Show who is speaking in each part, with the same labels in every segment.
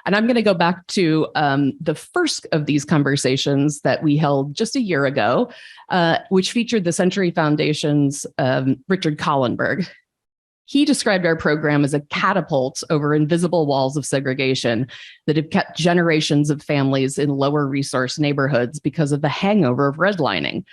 Speaker 1: And I'm going to go back to the first of these conversations that we held just a year ago, which featured the Century Foundation's Richard Collenberg. He described our program as a catapult over invisible walls of segregation that have kept generations of families in lower resource neighborhoods because of the hangover of redlining.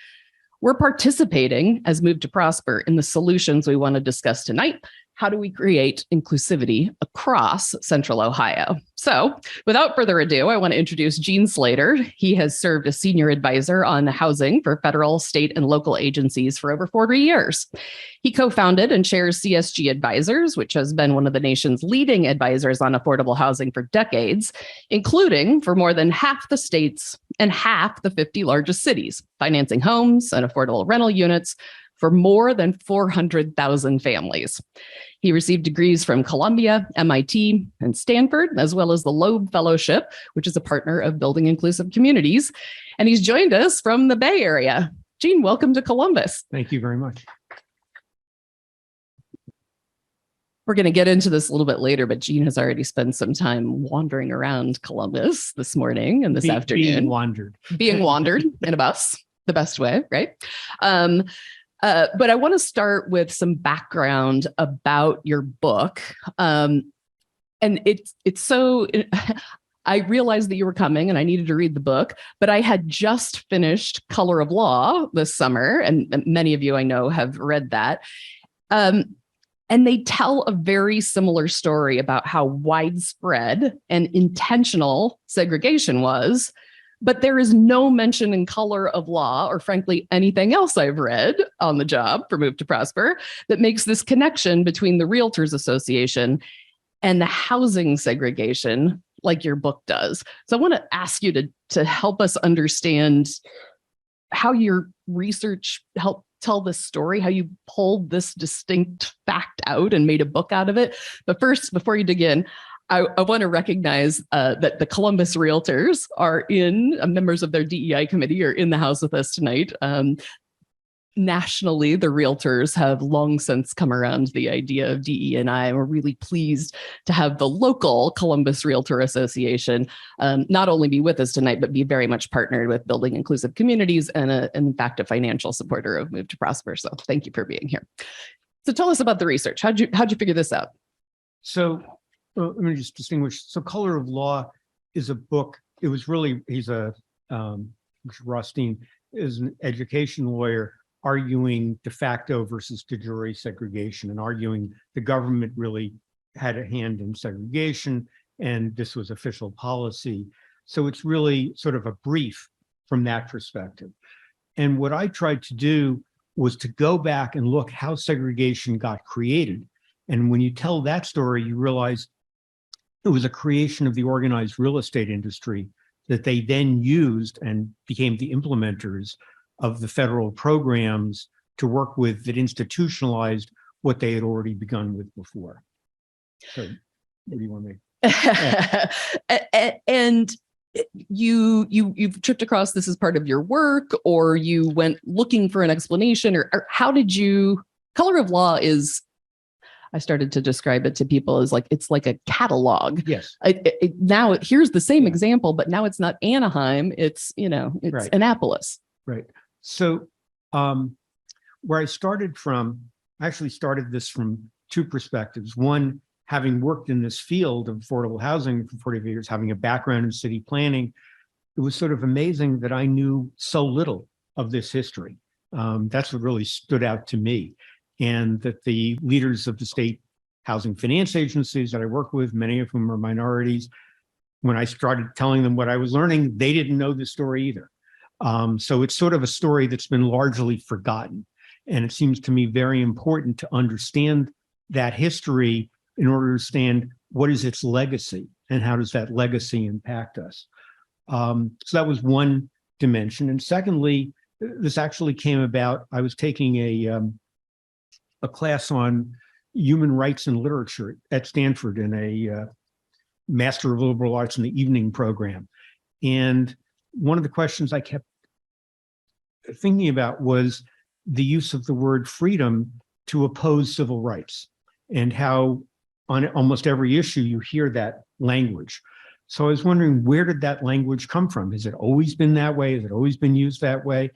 Speaker 1: We're participating as Move to Prosper in the solutions we want to discuss tonight. How do we create inclusivity across Central Ohio? So without further ado, I want to introduce Gene Slater. He has served as senior advisor on housing for federal, state, and local agencies for over 40 years. He co-founded and chairs CSG Advisors, which has been one of the nation's leading advisors on affordable housing for decades, including for more than half the states and half the 50 largest cities, financing homes and affordable rental units for more than 400,000 families. He received degrees from Columbia, MIT, and Stanford, as well as the Loeb Fellowship, which is a partner of Building Inclusive Communities. And he's joined us from the Bay Area. Gene, welcome to Columbus.
Speaker 2: Thank you very much.
Speaker 1: We're going to get into this a little bit later, but Gene has already spent some time wandering around Columbus this morning and this afternoon. Being wandered in a bus, the best way, right? But I want to start with some background about your book. And it's so, I realized that you were coming and I needed to read the book, but I had just finished Color of Law this summer. And many of you I know have read that. And they tell a very similar story about how widespread and intentional segregation was. But there is no mention in Color of Law, or frankly, anything else I've read on the job for Move to Prosper, that makes this connection between the Realtors Association and the housing segregation like your book does. So I want to ask you to help us understand how your research helped tell this story, how you pulled this distinct fact out and made a book out of it. But first, before you dig in, I want to recognize that the Columbus Realtors are members of their DEI committee are in the house with us tonight. Nationally, the Realtors have long since come around to the idea of DE&I. We're really pleased to have the local Columbus Realtor Association not only be with us tonight, but be very much partnered with Building Inclusive Communities and in fact, a financial supporter of Move to Prosper. So thank you for being here. So tell us about the research. How'd you figure this out?
Speaker 2: So let me just distinguish. So Color of Law is a book. It was really, Rothstein is an education lawyer arguing de facto versus de jure segregation and arguing the government really had a hand in segregation and this was official policy. So it's really sort of a brief from that perspective. And what I tried to do was to go back and look how segregation got created. And when you tell that story, you realize it was a creation of the organized real estate industry that they then used and became the implementers of the federal programs to work with that institutionalized what they had already begun with before. So what do you want me?
Speaker 1: And you've tripped across this as part of your work, or you went looking for an explanation, or how did you? Color of Law is, I started to describe it to people as like, it's like a catalog.
Speaker 2: Yes.
Speaker 1: Now here's the same example, but now it's not Anaheim, it's right. Annapolis.
Speaker 2: Right. So where I started from, I actually started this from two perspectives. One, having worked in this field of affordable housing for 40 years, having a background in city planning, it was sort of amazing that I knew so little of this history. That's what really stood out to me. And that the leaders of the state housing finance agencies that I work with, many of whom are minorities, when I started telling them what I was learning, they didn't know the story either. So it's sort of a story that's been largely forgotten. And it seems to me very important to understand that history in order to understand what is its legacy and how does that legacy impact us. So that was one dimension. And secondly, this actually came about, I was taking a class on human rights and literature at Stanford in a Master of Liberal Arts in the evening program. And one of the questions I kept thinking about was the use of the word freedom to oppose civil rights and how on almost every issue you hear that language. So I was wondering, where did that language come from? Has it always been that way? Has it always been used that way?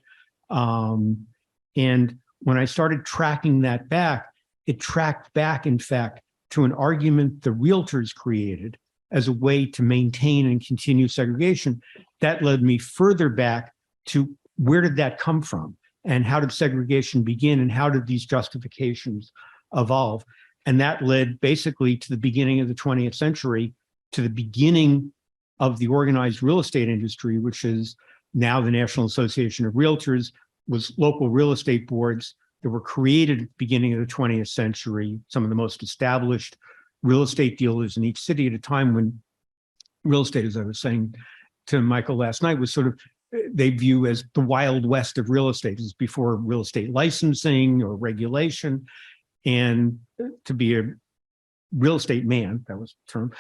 Speaker 2: And when I started tracking that back, it tracked back, in fact, to an argument the realtors created as a way to maintain and continue segregation. That led me further back to where did that come from? And how did segregation begin? And how did these justifications evolve? And that led basically to the beginning of the 20th century, to the beginning of the organized real estate industry, which is now the National Association of Realtors, was local real estate boards that were created at the beginning of the 20th century, some of the most established real estate dealers in each city at a time when real estate, as I was saying to Michael last night, was sort of, they view as the Wild West of real estate. It's before real estate licensing or regulation. And to be a real estate man, that was the term,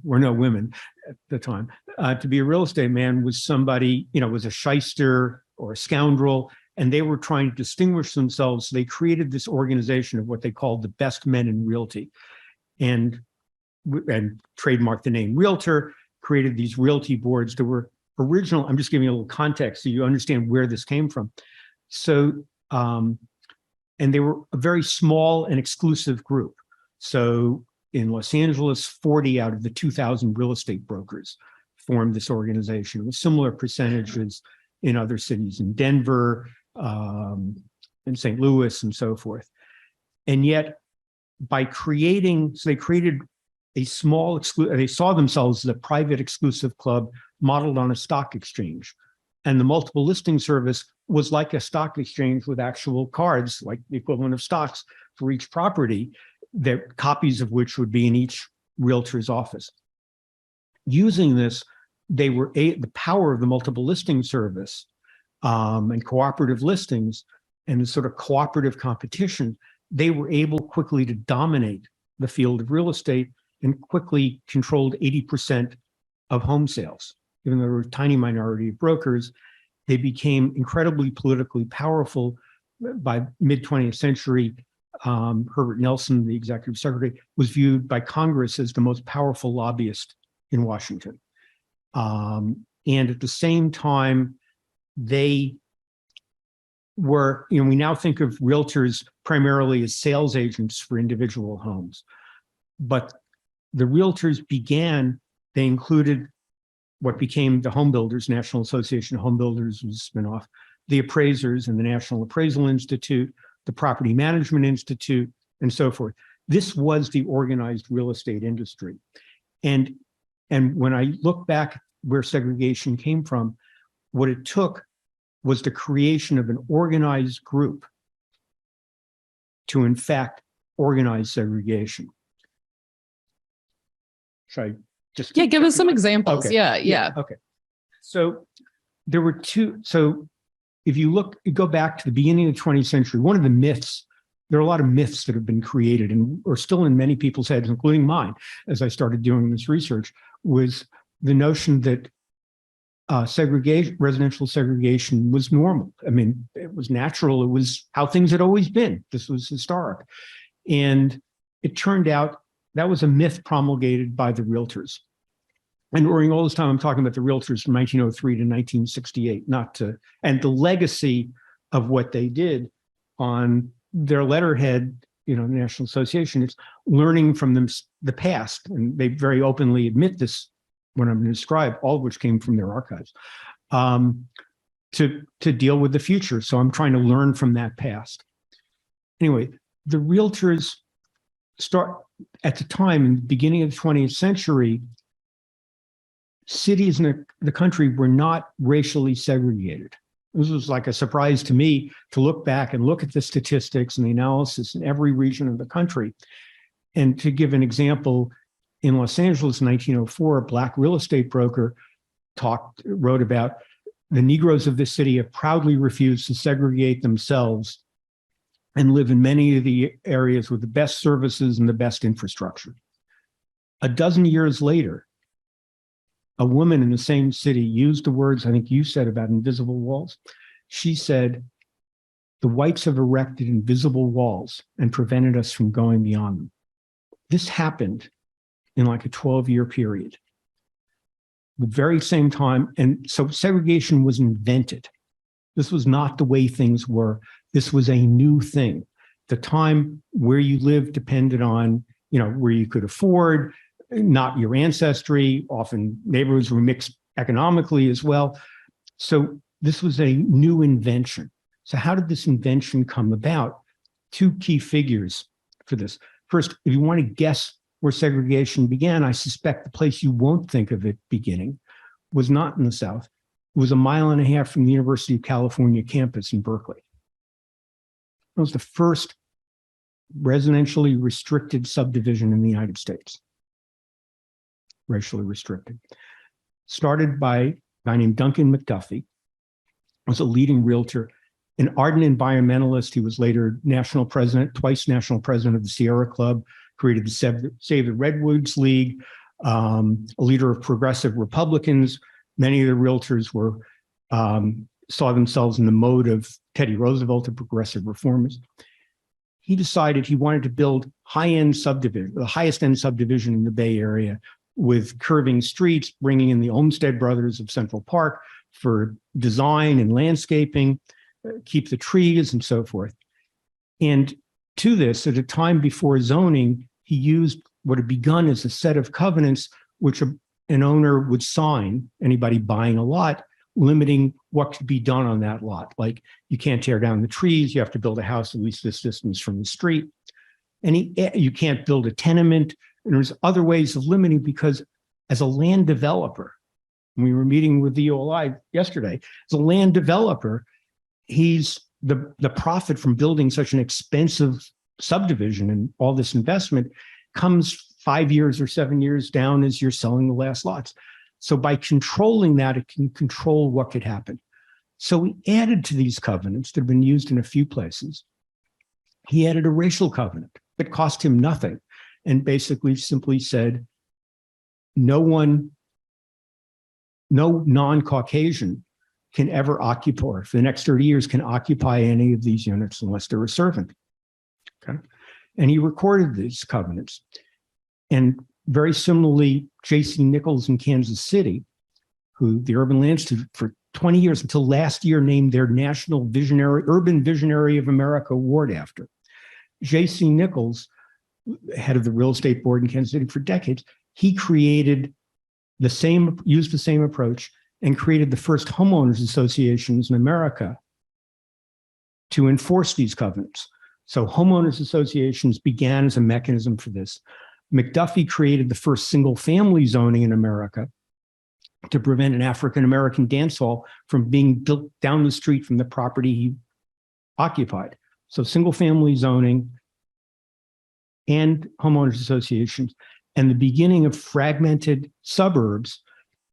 Speaker 2: were no women at the time, to be a real estate man was somebody, was a shyster or a scoundrel, and they were trying to distinguish themselves. So they created this organization of what they called the best men in realty, and trademarked the name realtor, created these realty boards that were original. I'm just giving you a little context so you understand where this came from. So, and they were a very small and exclusive group. So in Los Angeles, 40 out of the 2,000 real estate brokers formed this organization with similar percentages in other cities, in Denver, in St. Louis, and so forth. And yet, by creating, so they created a small, they saw themselves as a private exclusive club modeled on a stock exchange. And the multiple listing service was like a stock exchange with actual cards, like the equivalent of stocks for each property, that copies of which would be in each realtor's office. Using this, they were the power of the multiple listing service and cooperative listings and the sort of cooperative competition. They were able quickly to dominate the field of real estate and quickly controlled 80% of home sales. Even though there were a tiny minority of brokers, they became incredibly politically powerful. By mid-20th century, Herbert Nelson, the executive secretary, was viewed by Congress as the most powerful lobbyist in Washington. And at the same time, they were, we now think of realtors primarily as sales agents for individual homes. But the realtors they included what became the Home Builders, National Association of Home Builders was a spinoff, the appraisers and the National Appraisal Institute, the Property Management Institute, and so forth. This was the organized real estate industry. And when I look back where segregation came from, what it took was the creation of an organized group to, in fact, organize segregation. Should I just
Speaker 1: give us some examples?
Speaker 2: Okay.
Speaker 1: Yeah.
Speaker 2: Okay. So there were two. So if you go back to the beginning of the 20th century, one of the myths, there are a lot of myths that have been created and are still in many people's heads, including mine, as I started doing this research, was the notion that residential segregation was normal. I mean, it was natural. It was how things had always been. This was historic. And it turned out that was a myth promulgated by the realtors. And during all this time, I'm talking about the realtors from 1903 to 1968, and the legacy of what they did on their letterhead, the National Association, is learning from the past. And they very openly admit this when I'm going to describe, all of which came from their archives, to deal with the future. So I'm trying to learn from that past. Anyway, the realtors at the time, in the beginning of the 20th century, cities in the country were not racially segregated. This was like a surprise to me to look back and look at the statistics and the analysis in every region of the country. And to give an example, in Los Angeles in 1904, a Black real estate broker wrote about the Negroes of this city have proudly refused to segregate themselves and live in many of the areas with the best services and the best infrastructure. A dozen years later, a woman in the same city used the words I think you said about invisible walls. She said, "The whites have erected invisible walls and prevented us from going beyond them." This happened in like a 12-year period. the very same time. And so segregation was invented. This was not the way things were. This was a new thing. The time where you lived depended on, where you could afford, not your ancestry. Often neighborhoods were mixed economically as well. So this was a new invention. So how did this invention come about? Two key figures for this. First, if you want to guess where segregation began, I suspect the place you won't think of it beginning was not in the South. It was a mile and a half from the University of California campus in Berkeley. It was the first residentially restricted subdivision in the United States. Racially restricted. Started by a guy named Duncan McDuffie, was a leading realtor, an ardent environmentalist. He was later national president, twice national president of the Sierra Club, created the Save the Redwoods League, a leader of progressive Republicans. Many of the realtors were saw themselves in the mode of Teddy Roosevelt, a progressive reformist. He decided he wanted to build high-end subdivision, the highest end subdivision in the Bay Area, with curving streets, bringing in the Olmsted brothers of Central Park for design and landscaping, keep the trees and so forth. And to this, at a time before zoning, he used what had begun as a set of covenants which an owner would sign, anybody buying a lot, limiting what could be done on that lot. Like, you can't tear down the trees, you have to build a house at least this distance from the street. And you can't build a tenement. And there's other ways of limiting, because as a land developer, we were meeting with the ULI yesterday, as a land developer, he's the profit from building such an expensive subdivision and all this investment comes 5 years or 7 years down as you're selling the last lots. So by controlling that, it can control what could happen. So he added to these covenants that have been used in a few places. He added a racial covenant that cost him nothing, and basically simply said, no non-Caucasian can ever occupy, or for the next 30 years, can occupy any of these units unless they're a servant. Okay. And he recorded these covenants. And very similarly, J.C. Nichols in Kansas City, who the Urban Land Institute for 20 years until last year named their National Urban Visionary of America award after. J.C. Nichols, head of the real estate board in Kansas City for decades, he created used the same approach and created the first homeowners associations in America to enforce these covenants. So homeowners associations began as a mechanism for this. McDuffie created the first single family zoning in America to prevent an African-American dance hall from being built down the street from the property he occupied. So single family zoning and homeowners associations, and the beginning of fragmented suburbs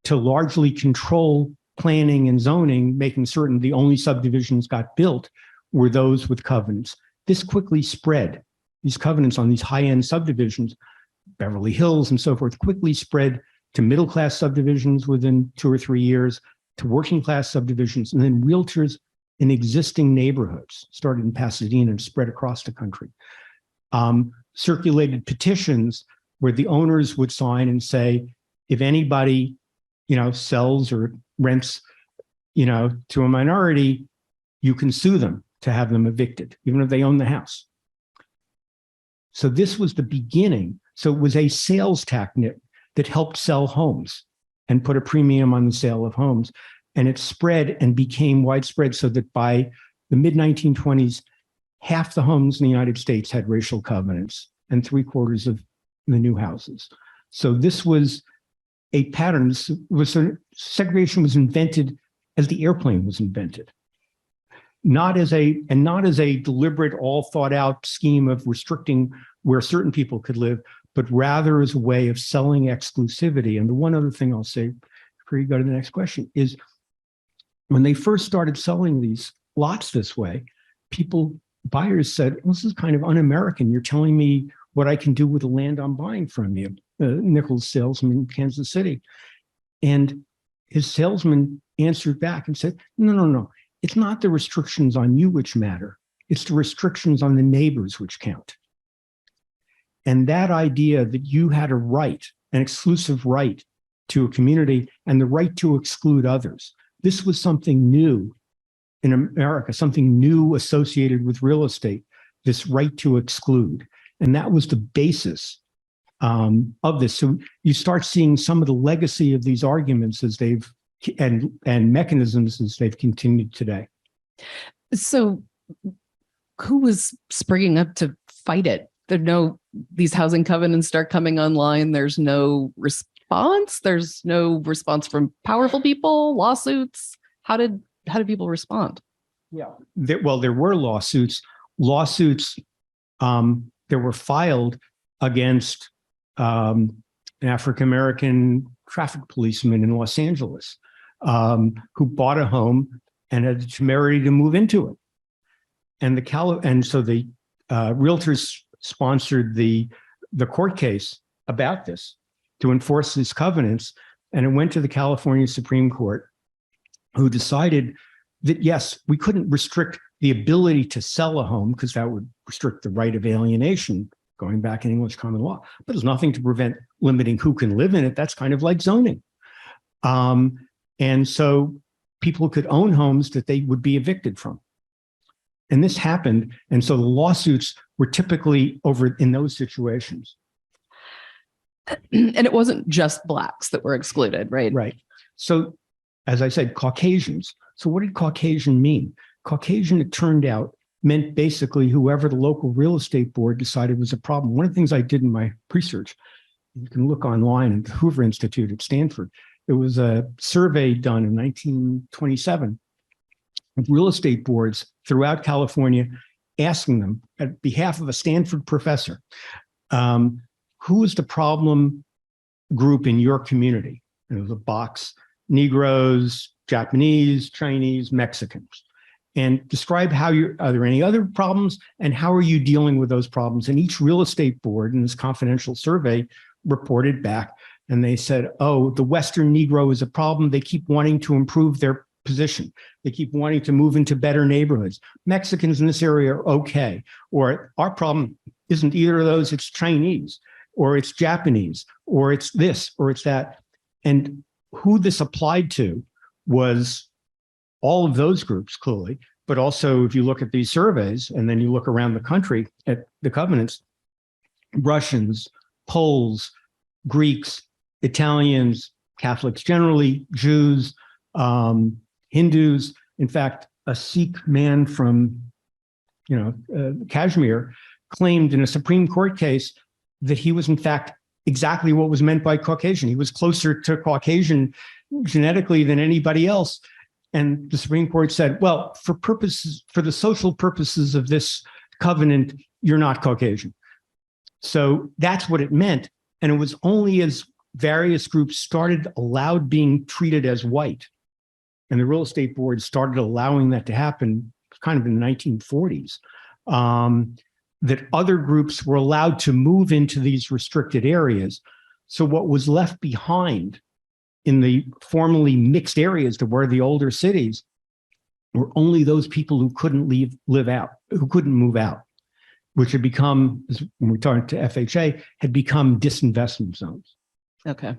Speaker 2: to largely control planning and zoning, making certain the only subdivisions got built were those with covenants. This quickly spread. These covenants on these high-end subdivisions, Beverly Hills and so forth, quickly spread to middle-class subdivisions within 2 or 3 years, to working-class subdivisions, and then realtors in existing neighborhoods, started in Pasadena and spread across the country. Circulated petitions where the owners would sign and say, if anybody, sells or rents, to a minority, you can sue them to have them evicted, even if they own the house. So this was the beginning. So it was a sales tactic that helped sell homes and put a premium on the sale of homes. And it spread and became widespread so that by the mid-1920s, half the homes in the United States had racial covenants and 3/4 of the new houses. So this was a pattern. Segregation was invented as the airplane was invented. Not as a deliberate, all thought out scheme of restricting where certain people could live, but rather as a way of selling exclusivity. And the one other thing I'll say before you go to the next question is, when they first started selling these lots this way, buyers said, well, this is kind of un-American. You're telling me what I can do with the land I'm buying from you. Nichols salesman in Kansas City. And his salesman answered back and said, no. It's not the restrictions on you which matter. It's the restrictions on the neighbors which count. And that idea that you had a right, an exclusive right to a community and the right to exclude others. This was something new in America, something new associated with real estate, this right to exclude. And that was the basis of this. So you start seeing some of the legacy of these arguments as they've and mechanisms as they've continued today.
Speaker 1: So who was springing up to fight it? These housing covenants start coming online. There's no response. There's no response from powerful people, lawsuits. How did people respond?
Speaker 2: Yeah, there were lawsuits. There were filed against an African-American traffic policeman in Los Angeles who bought a home and had the temerity to move into it. And so the realtors sponsored the court case about this to enforce these covenants. And it went to the California Supreme Court, who decided that, yes, we couldn't restrict the ability to sell a home because that would restrict the right of alienation, going back in English common law. But there's nothing to prevent limiting who can live in it. That's kind of like zoning. And so people could own homes that they would be evicted from. And this happened. And so the lawsuits were typically over in those situations.
Speaker 1: And it wasn't just Blacks that were excluded, right?
Speaker 2: Right. So, as I said, Caucasians. So what did Caucasian mean? Caucasian, it turned out, meant basically whoever the local real estate board decided was a problem. One of the things I did in my research, you can look online at the Hoover Institute at Stanford. There was a survey done in 1927 of real estate boards throughout California, asking them, at behalf of a Stanford professor, who is the problem group in your community? And it was a box: Negroes, Japanese, Chinese, Mexicans. And describe are there any other problems, and how are you dealing with those problems? And each real estate board in this confidential survey reported back, and they said, oh, the Western Negro is a problem. They keep wanting to improve their position. They keep wanting to move into better neighborhoods. Mexicans in this area are okay. Or our problem isn't either of those, it's Chinese, or it's Japanese, or it's this, or it's that. And who this applied to was all of those groups, clearly, but also if you look at these surveys and then you look around the country at the covenants, Russians, Poles, Greeks, Italians, Catholics generally, Jews, Hindus. In fact, a Sikh man from, Kashmir claimed in a Supreme Court case that he was in fact exactly what was meant by Caucasian. He was closer to Caucasian genetically than anybody else. And the Supreme Court said, well, for the social purposes of this covenant, you're not Caucasian. So that's what it meant. And it was only as various groups allowed being treated as white, and the real estate board started allowing that to happen kind of in the 1940s, that other groups were allowed to move into these restricted areas. So what was left behind in the formerly mixed areas that were the older cities were only those people who couldn't who couldn't move out, which had become, when we talked to FHA, had become disinvestment zones.
Speaker 1: Okay.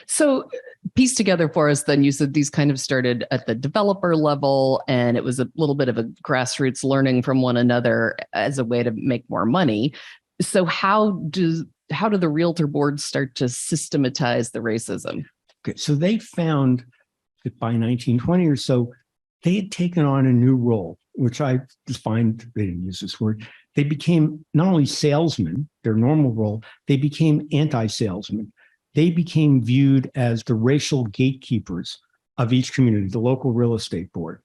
Speaker 1: So piece together for us, then you said these kind of started at the developer level, and it was a little bit of a grassroots learning from one another as a way to make more money. So how do the realtor boards start to systematize the racism?
Speaker 2: Okay, so they found that by 1920 or so, they had taken on a new role, which I defined, they didn't use this word. They became not only salesmen, their normal role, they became anti-salesmen. They became viewed as the racial gatekeepers of each community, the local real estate board.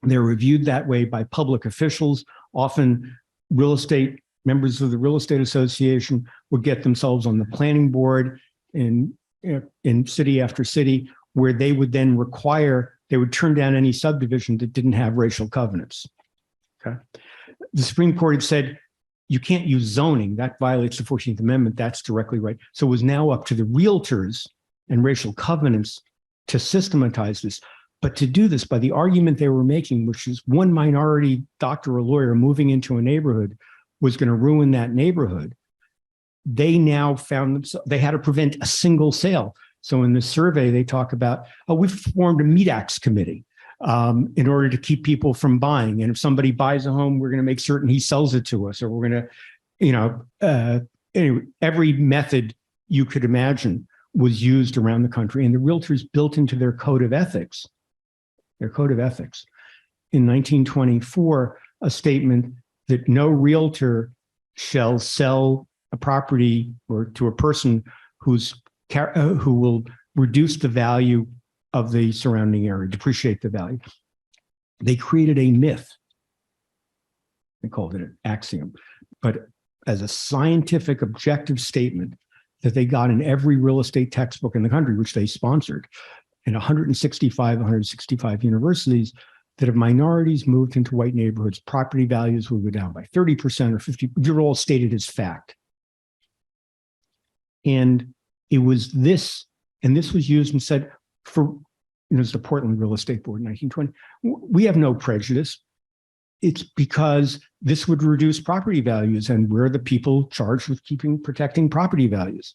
Speaker 2: They're reviewed that way by public officials. Often members of the real estate association would get themselves on the planning board in city after city, where they would then they would turn down any subdivision that didn't have racial covenants. Okay. The Supreme Court had said, you can't use zoning. That violates the 14th Amendment. That's directly right. So it was now up to the realtors and racial covenants to systematize this. But to do this by the argument they were making, which is one minority doctor or lawyer moving into a neighborhood was going to ruin that neighborhood, they now found themselves, they had to prevent a single sale. So in the survey, they talk about, oh, we've formed a MeetAx committee in order to keep people from buying. And if somebody buys a home, we're going to make certain he sells it to us, or we're going to, anyway, every method you could imagine was used around the country. And the realtors built into their code of ethics, in 1924, a statement that no realtor shall sell a property or to a person who will reduce the value of the surrounding area, depreciate the value. They created a myth. They called it an axiom, but as a scientific objective statement that they got in every real estate textbook in the country, which they sponsored, in 165 universities, that if minorities moved into white neighborhoods, property values would go down by 30% or 50%. They're all stated as fact. And it was this, and this was used and said for, it's the Portland Real Estate Board in 1920, we have no prejudice. It's because this would reduce property values, and we're the people charged with protecting property values.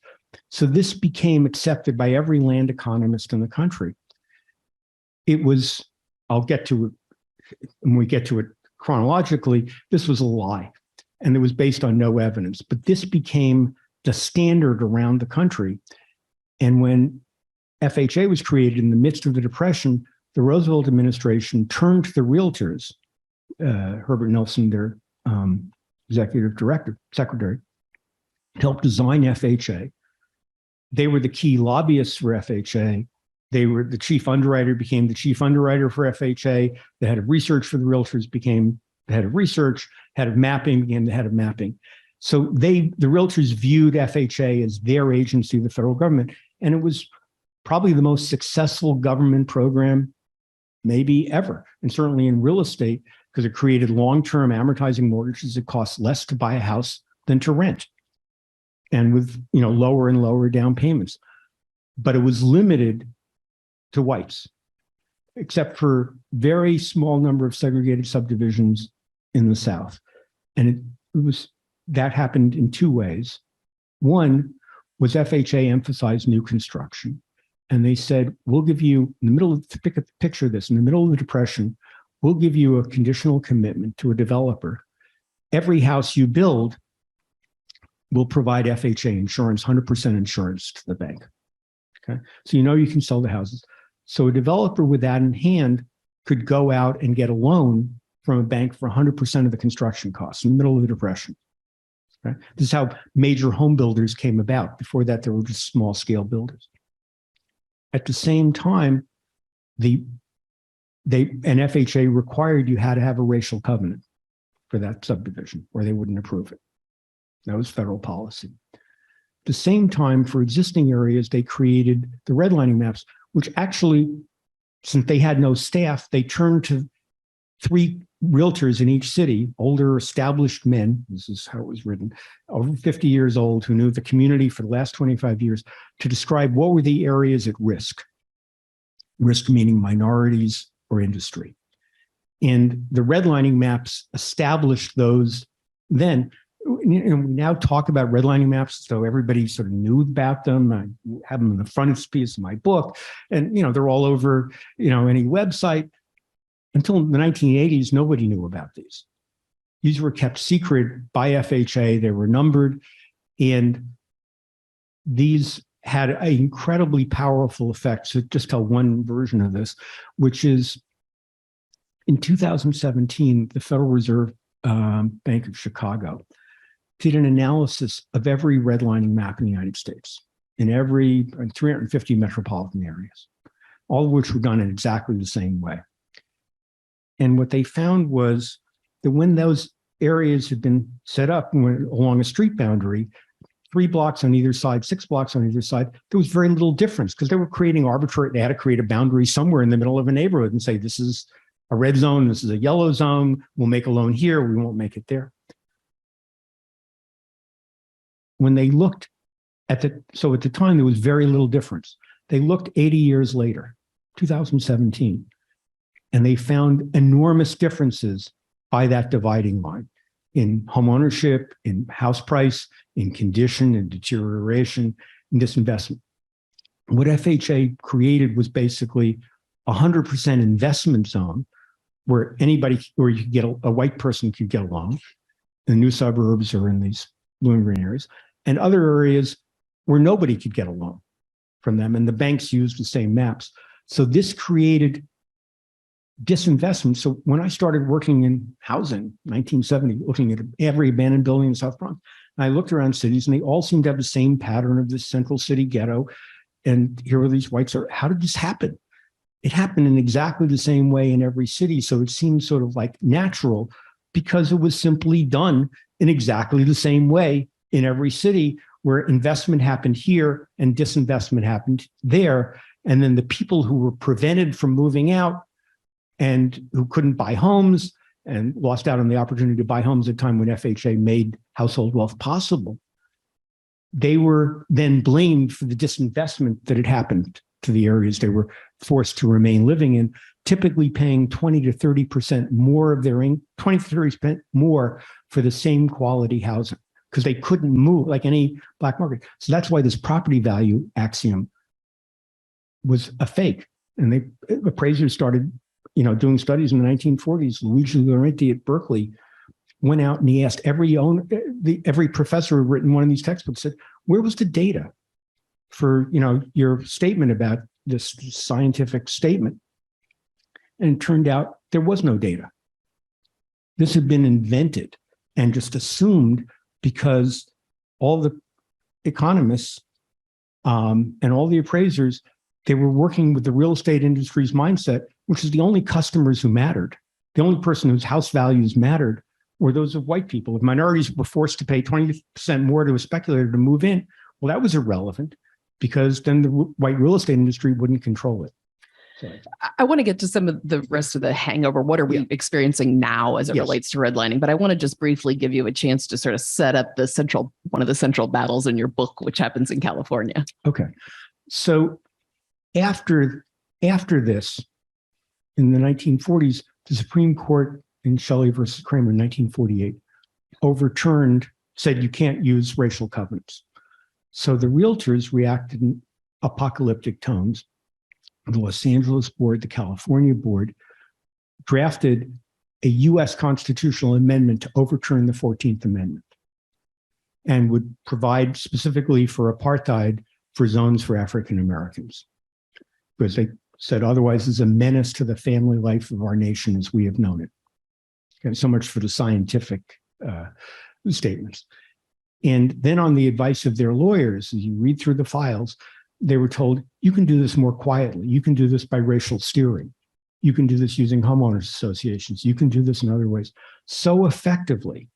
Speaker 2: So this became accepted by every land economist in the country. It was, I'll get to it when we get to it chronologically, this was a lie, and it was based on no evidence. But this became the standard around the country. And when FHA was created in the midst of the Depression, the Roosevelt administration turned to the realtors, Herbert Nelson, their executive secretary, helped design FHA. They were the key lobbyists for FHA. They were the chief underwriter, became the chief underwriter for FHA. The head of research for the realtors became the head of research, head of mapping became the head of mapping. So the realtors viewed FHA as their agency, the federal government, and it was probably the most successful government program maybe ever, and certainly in real estate, because it created long-term amortizing mortgages that cost less to buy a house than to rent, and with lower and lower down payments. But it was limited to whites, except for very small number of segregated subdivisions in the South. And that happened in two ways. One was FHA emphasized new construction. And they said, we'll give you, in the middle of, picture this, in the middle of the Depression, we'll give you a conditional commitment to a developer. Every house you build will provide FHA insurance, 100% insurance to the bank. Okay, so you can sell the houses. So a developer with that in hand could go out and get a loan from a bank for 100% of the construction costs in the middle of the Depression. Okay? This is how major home builders came about. Before that, there were just small scale builders. At the same time, an FHA required you had to have a racial covenant for that subdivision, or they wouldn't approve it. That was federal policy. At the same time, for existing areas, they created the redlining maps, which actually, since they had no staff, they turned to 3 realtors in each city, older established men, this is how it was written, over 50 years old, who knew the community for the last 25 years, to describe what were the areas at risk. Risk meaning minorities or industry. And the redlining maps established those then. We now talk about redlining maps, so everybody sort of knew about them. I have them in the frontispiece of my book, and they're all over any website. Until the 1980s, nobody knew about these. These were kept secret by FHA. They were numbered, and these had an incredibly powerful effect. So just tell one version of this, which is in 2017, the Federal Reserve Bank of Chicago did an analysis of every redlining map in the United States, in 350 metropolitan areas, all of which were done in exactly the same way. And what they found was that when those areas had been set up along a street boundary, 3 blocks on either side, 6 blocks on either side, there was very little difference because they were creating they had to create a boundary somewhere in the middle of a neighborhood and say, this is a red zone, this is a yellow zone, we'll make a loan here, we won't make it there. When they looked at so at the time, there was very little difference. They looked 80 years later, 2017, and they found enormous differences by that dividing line in home ownership, in house price, in condition, in deterioration, in disinvestment. what FHA created was basically 100% investment zone where anybody, or you could get a white person could get a loan in the new suburbs or in these blue and green areas, and other areas where nobody could get a loan from them. And the banks used the same maps. So this created disinvestment. So when I started working in housing, 1970, looking at every abandoned building in South Bronx, and I looked around cities and they all seemed to have the same pattern of this central city ghetto. And here were these whites. How did this happen? It happened in exactly the same way in every city. So it seemed sort of like natural because it was simply done in exactly the same way in every city, where investment happened here and disinvestment happened there. And then the people who were prevented from moving out and who couldn't buy homes and lost out on the opportunity to buy homes at a time when FHA made household wealth possible, they were then blamed for the disinvestment that had happened to the areas they were forced to remain living in, typically paying 20 to 30% more of their 20 to 30% more for the same quality housing because they couldn't move like any black market. So that's why this property value axiom was a fake. And they appraisers started, doing studies in the 1940s. Luigi Laurenti at Berkeley went out and he asked every professor who had written one of these textbooks, said, where was the data for, your statement about this scientific statement? And it turned out there was no data. This had been invented and just assumed because all the economists and all the appraisers, they were working with the real estate industry's mindset, which is the only customers who mattered. The only person whose house values mattered were those of white people. If minorities were forced to pay 20% more to a speculator to move in, well, that was irrelevant because then the white real estate industry wouldn't control it. So,
Speaker 1: I want to get to some of the rest of the hangover. What are we experiencing now as it relates to redlining? But I want to just briefly give you a chance to sort of set up one of the central battles in your book, which happens in California.
Speaker 2: Okay. So after this, in the 1940s, the Supreme Court in Shelley versus Kramer in 1948 said you can't use racial covenants. So the realtors reacted in apocalyptic tones. The Los Angeles board, the California board, drafted a U.S. constitutional amendment to overturn the 14th Amendment and would provide specifically for apartheid for zones for African Americans. Because they said otherwise is a menace to the family life of our nation as we have known it. Okay, so much for the scientific statements. And then on the advice of their lawyers, as you read through the files, they were told, you can do this more quietly. You can do this by racial steering. You can do this using homeowners associations. You can do this in other ways. So effectively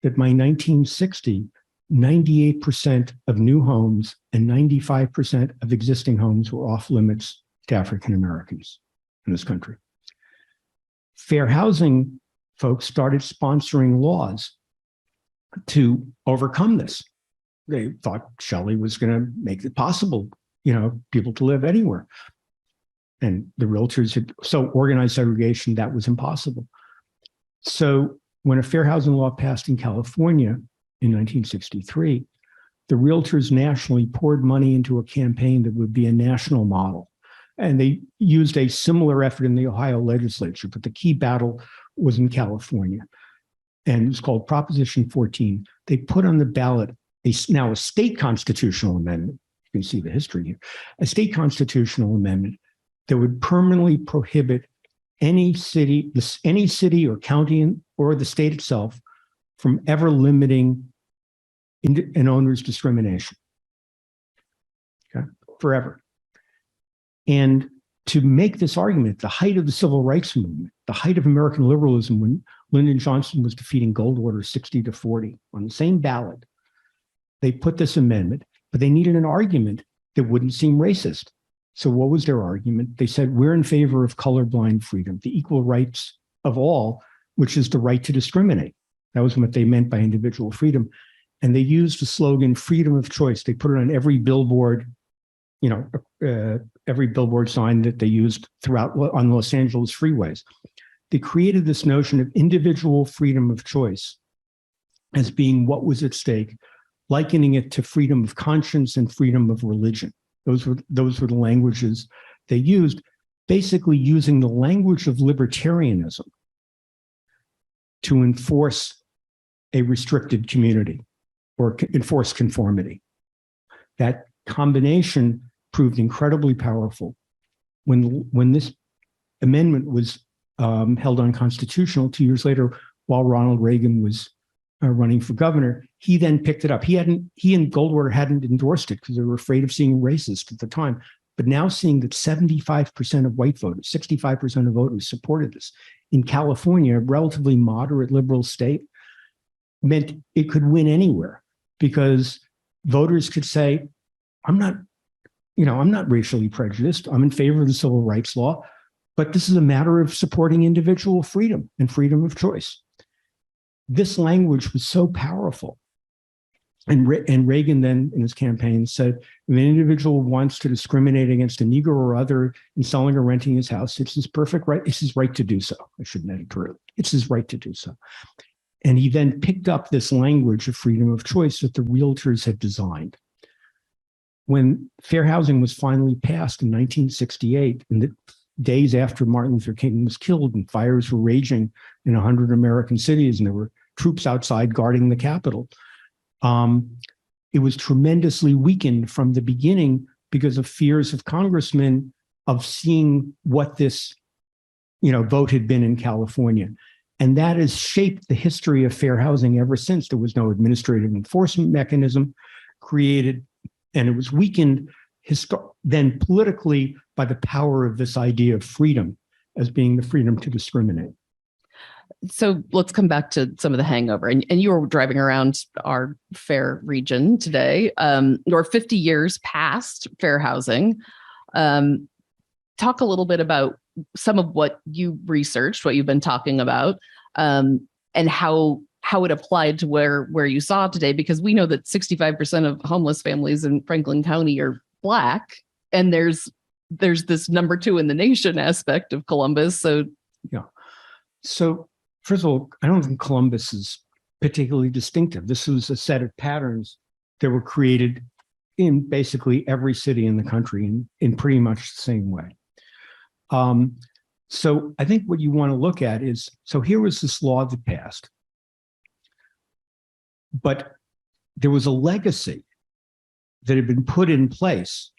Speaker 2: that by 1960, 98% of new homes and 95% of existing homes were off limits to African Americans in this country. Fair housing folks started sponsoring laws to overcome this. They thought Shelley was going to make it possible, people to live anywhere. And the realtors had so organized segregation that was impossible. So when a fair housing law passed in California in 1963, the realtors nationally poured money into a campaign that would be a national model. And they used a similar effort in the Ohio legislature, but the key battle was in California. And it was called Proposition 14. They put on the ballot now a state constitutional amendment. You can see the history here. A state constitutional amendment that would permanently prohibit any city or county or the state itself from ever limiting an owner's discrimination. Okay, forever. And to make this argument, the height of the civil rights movement, the height of American liberalism, when Lyndon Johnson was defeating Goldwater 60-40 on the same ballot, they put this amendment, but they needed an argument that wouldn't seem racist. So what was their argument? They said, we're in favor of colorblind freedom, the equal rights of all, which is the right to discriminate. That was what they meant by individual freedom. And they used the slogan, freedom of choice. They put it on every billboard, every billboard sign that they used throughout on Los Angeles freeways. They created this notion of individual freedom of choice as being what was at stake, likening it to freedom of conscience and freedom of religion. Those were the languages they used, basically using the language of libertarianism to enforce a restricted community or enforce conformity. That combination proved incredibly powerful. When this amendment was held unconstitutional 2 years later, while Ronald Reagan was running for governor, he then picked it up. He and Goldwater hadn't endorsed it because they were afraid of seeing racist at the time. But now seeing that 75% of white voters, 65% of voters supported this in California, a relatively moderate liberal state, meant it could win anywhere because voters could say, I'm not racially prejudiced. I'm in favor of the civil rights law, but this is a matter of supporting individual freedom and freedom of choice. This language was so powerful. And Reagan then in his campaign said, if an individual wants to discriminate against a Negro or other in selling or renting his house, it's his perfect right. It's his right to do so. I shouldn't add it. It's his right to do so. And he then picked up this language of freedom of choice that the realtors had designed. When fair housing was finally passed in 1968, in the days after Martin Luther King was killed and fires were raging in 100 American cities and there were troops outside guarding the Capitol, it was tremendously weakened from the beginning because of fears of congressmen of seeing what this, vote had been in California. And that has shaped the history of fair housing ever since. There was no administrative enforcement mechanism created, and it was weakened then politically by the power of this idea of freedom as being the freedom to discriminate.
Speaker 1: So let's come back to some of the hangover. And you were driving around our fair region today. You're 50 years past fair housing. Talk a little bit about some of what you researched, what you've been talking about, and how it applied to where you saw today, because we know that 65% of homeless families in Franklin County are Black, and there's this number 2 in the nation aspect of Columbus. So
Speaker 2: yeah. So first of all, I don't think Columbus is particularly distinctive. This was a set of patterns that were created in basically every city in the country in pretty much the same way. So I think what you want to look at is, so here was this law that passed, but there was a legacy that had been put in place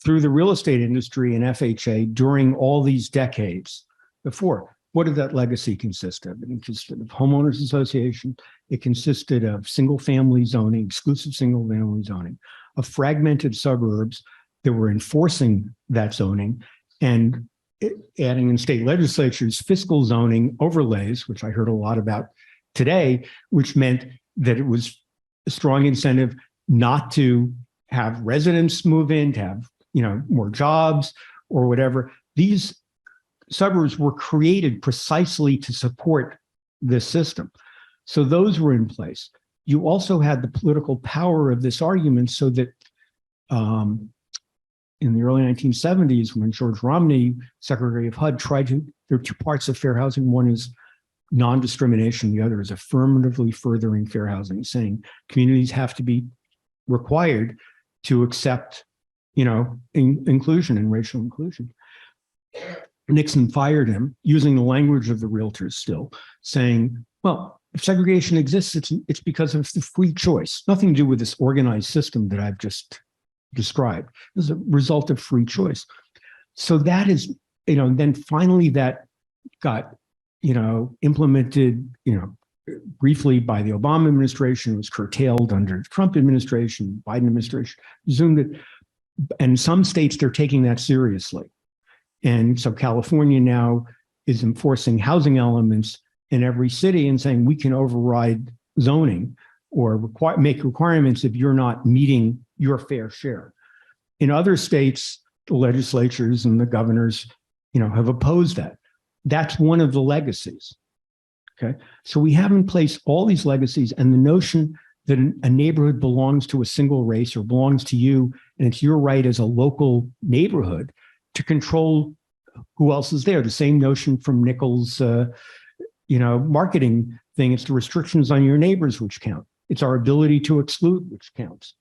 Speaker 2: through the real estate industry and FHA during all these decades before. What did that legacy consist of? It consisted of homeowners association. It consisted of single-family zoning, exclusive single-family zoning, of fragmented suburbs that were enforcing that zoning, and adding in state legislatures fiscal zoning overlays, which I heard a lot about today, which meant that it was a strong incentive not to have residents move in, to have more jobs or whatever. These suburbs were created precisely to support this system. So those were in place. You also had the political power of this argument so that in the early 1970s, when George Romney, Secretary of HUD, there are 2 parts of fair housing. One is non-discrimination. The other is affirmatively furthering fair housing, saying communities have to be required to accept, inclusion and racial inclusion. Nixon fired him using the language of the realtors still, saying, well, if segregation exists, it's because of the free choice. Nothing to do with this organized system that I've just described. It's a result of free choice. So that is, then finally that got, implemented, briefly by the Obama administration. It was curtailed under the Trump administration, Biden administration, zoomed it. And some states, they're taking that seriously. And so California now is enforcing housing elements in every city and saying we can override zoning or make requirements if you're not meeting your fair share. In other states, the legislatures and the governors, have opposed that. That's one of the legacies. Okay, so we have in place all these legacies, and the notion that a neighborhood belongs to a single race or belongs to you, and it's your right as a local neighborhood to control who else is there. The same notion from Nichols' marketing thing. It's the restrictions on your neighbors which count. It's our ability to exclude which counts.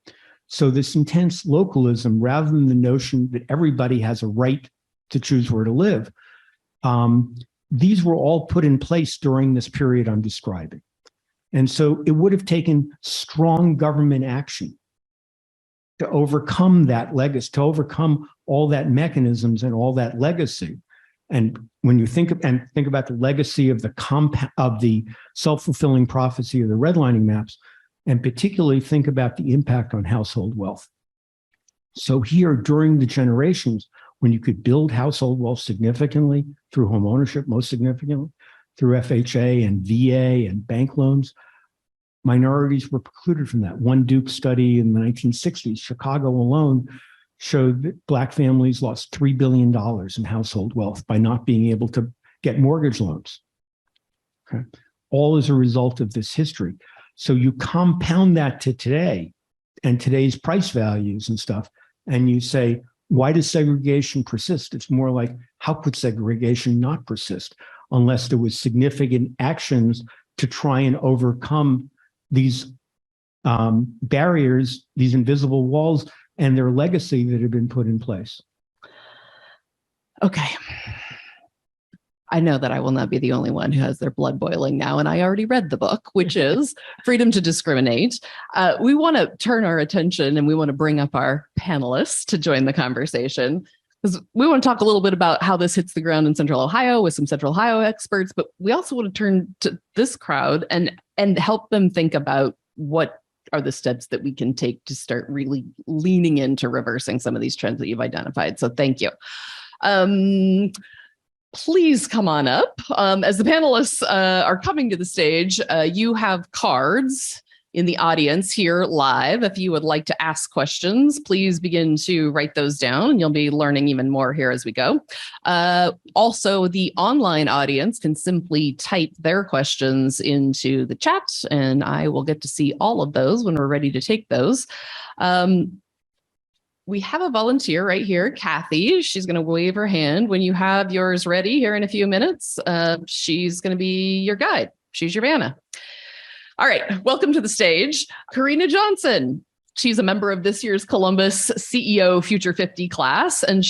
Speaker 2: So this intense localism, rather than the notion that everybody has a right to choose where to live, these were all put in place during this period I'm describing. And so it would have taken strong government action to overcome that legacy, to overcome all that mechanisms and all that legacy. And when you think about the legacy of the self-fulfilling prophecy of the redlining maps, and particularly think about the impact on household wealth. So here, during the generations, when you could build household wealth significantly through home ownership, most significantly through FHA and VA and bank loans, minorities were precluded from that. One Duke study in the 1960s, Chicago alone, showed that Black families lost $3 billion in household wealth by not being able to get mortgage loans. Okay. All as a result of this history. So you compound that to today and today's price values and stuff, and you say, why does segregation persist? It's more like, how could segregation not persist unless there was significant actions to try and overcome these barriers, these invisible walls, and their legacy that have been put in place?
Speaker 1: Okay. I know that I will not be the only one who has their blood boiling now, and I already read the book, which is Freedom to Discriminate. We want to turn our attention and we want to bring up our panelists to join the conversation, because we want to talk a little bit about how this hits the ground in Central Ohio with some Central Ohio experts, but we also want to turn to this crowd and help them think about what are the steps that we can take to start really leaning into reversing some of these trends that you've identified. So thank you. Please come on up. As the panelists are coming to the stage, you have cards in the audience here live. If you would like to ask questions, please begin to write those down, and you'll be learning even more here as we go. Also, the online audience can simply type their questions into the chat, and I will get to see all of those when we're ready to take those. We have a volunteer right here, Kathy. She's going to wave her hand when you have yours ready here in a few minutes. She's going to be your guide. She's your Vanna. All right, welcome to the stage, Karina Johnson. She's a member of this year's Columbus CEO Future 50 class, and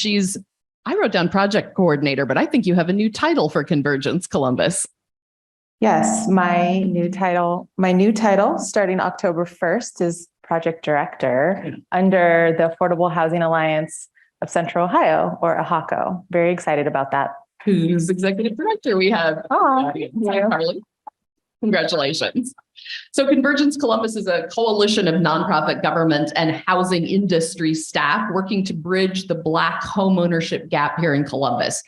Speaker 1: I wrote down project coordinator, but I think you have a new title for Convergence Columbus.
Speaker 3: Yes, my new title starting October 1st is project director under the Affordable Housing Alliance of Central Ohio, or AHACO. Very excited about that.
Speaker 1: Who's executive director? We have Carly. Congratulations. So Convergence Columbus is a coalition of nonprofit government and housing industry staff working to bridge the Black homeownership gap here in Columbus.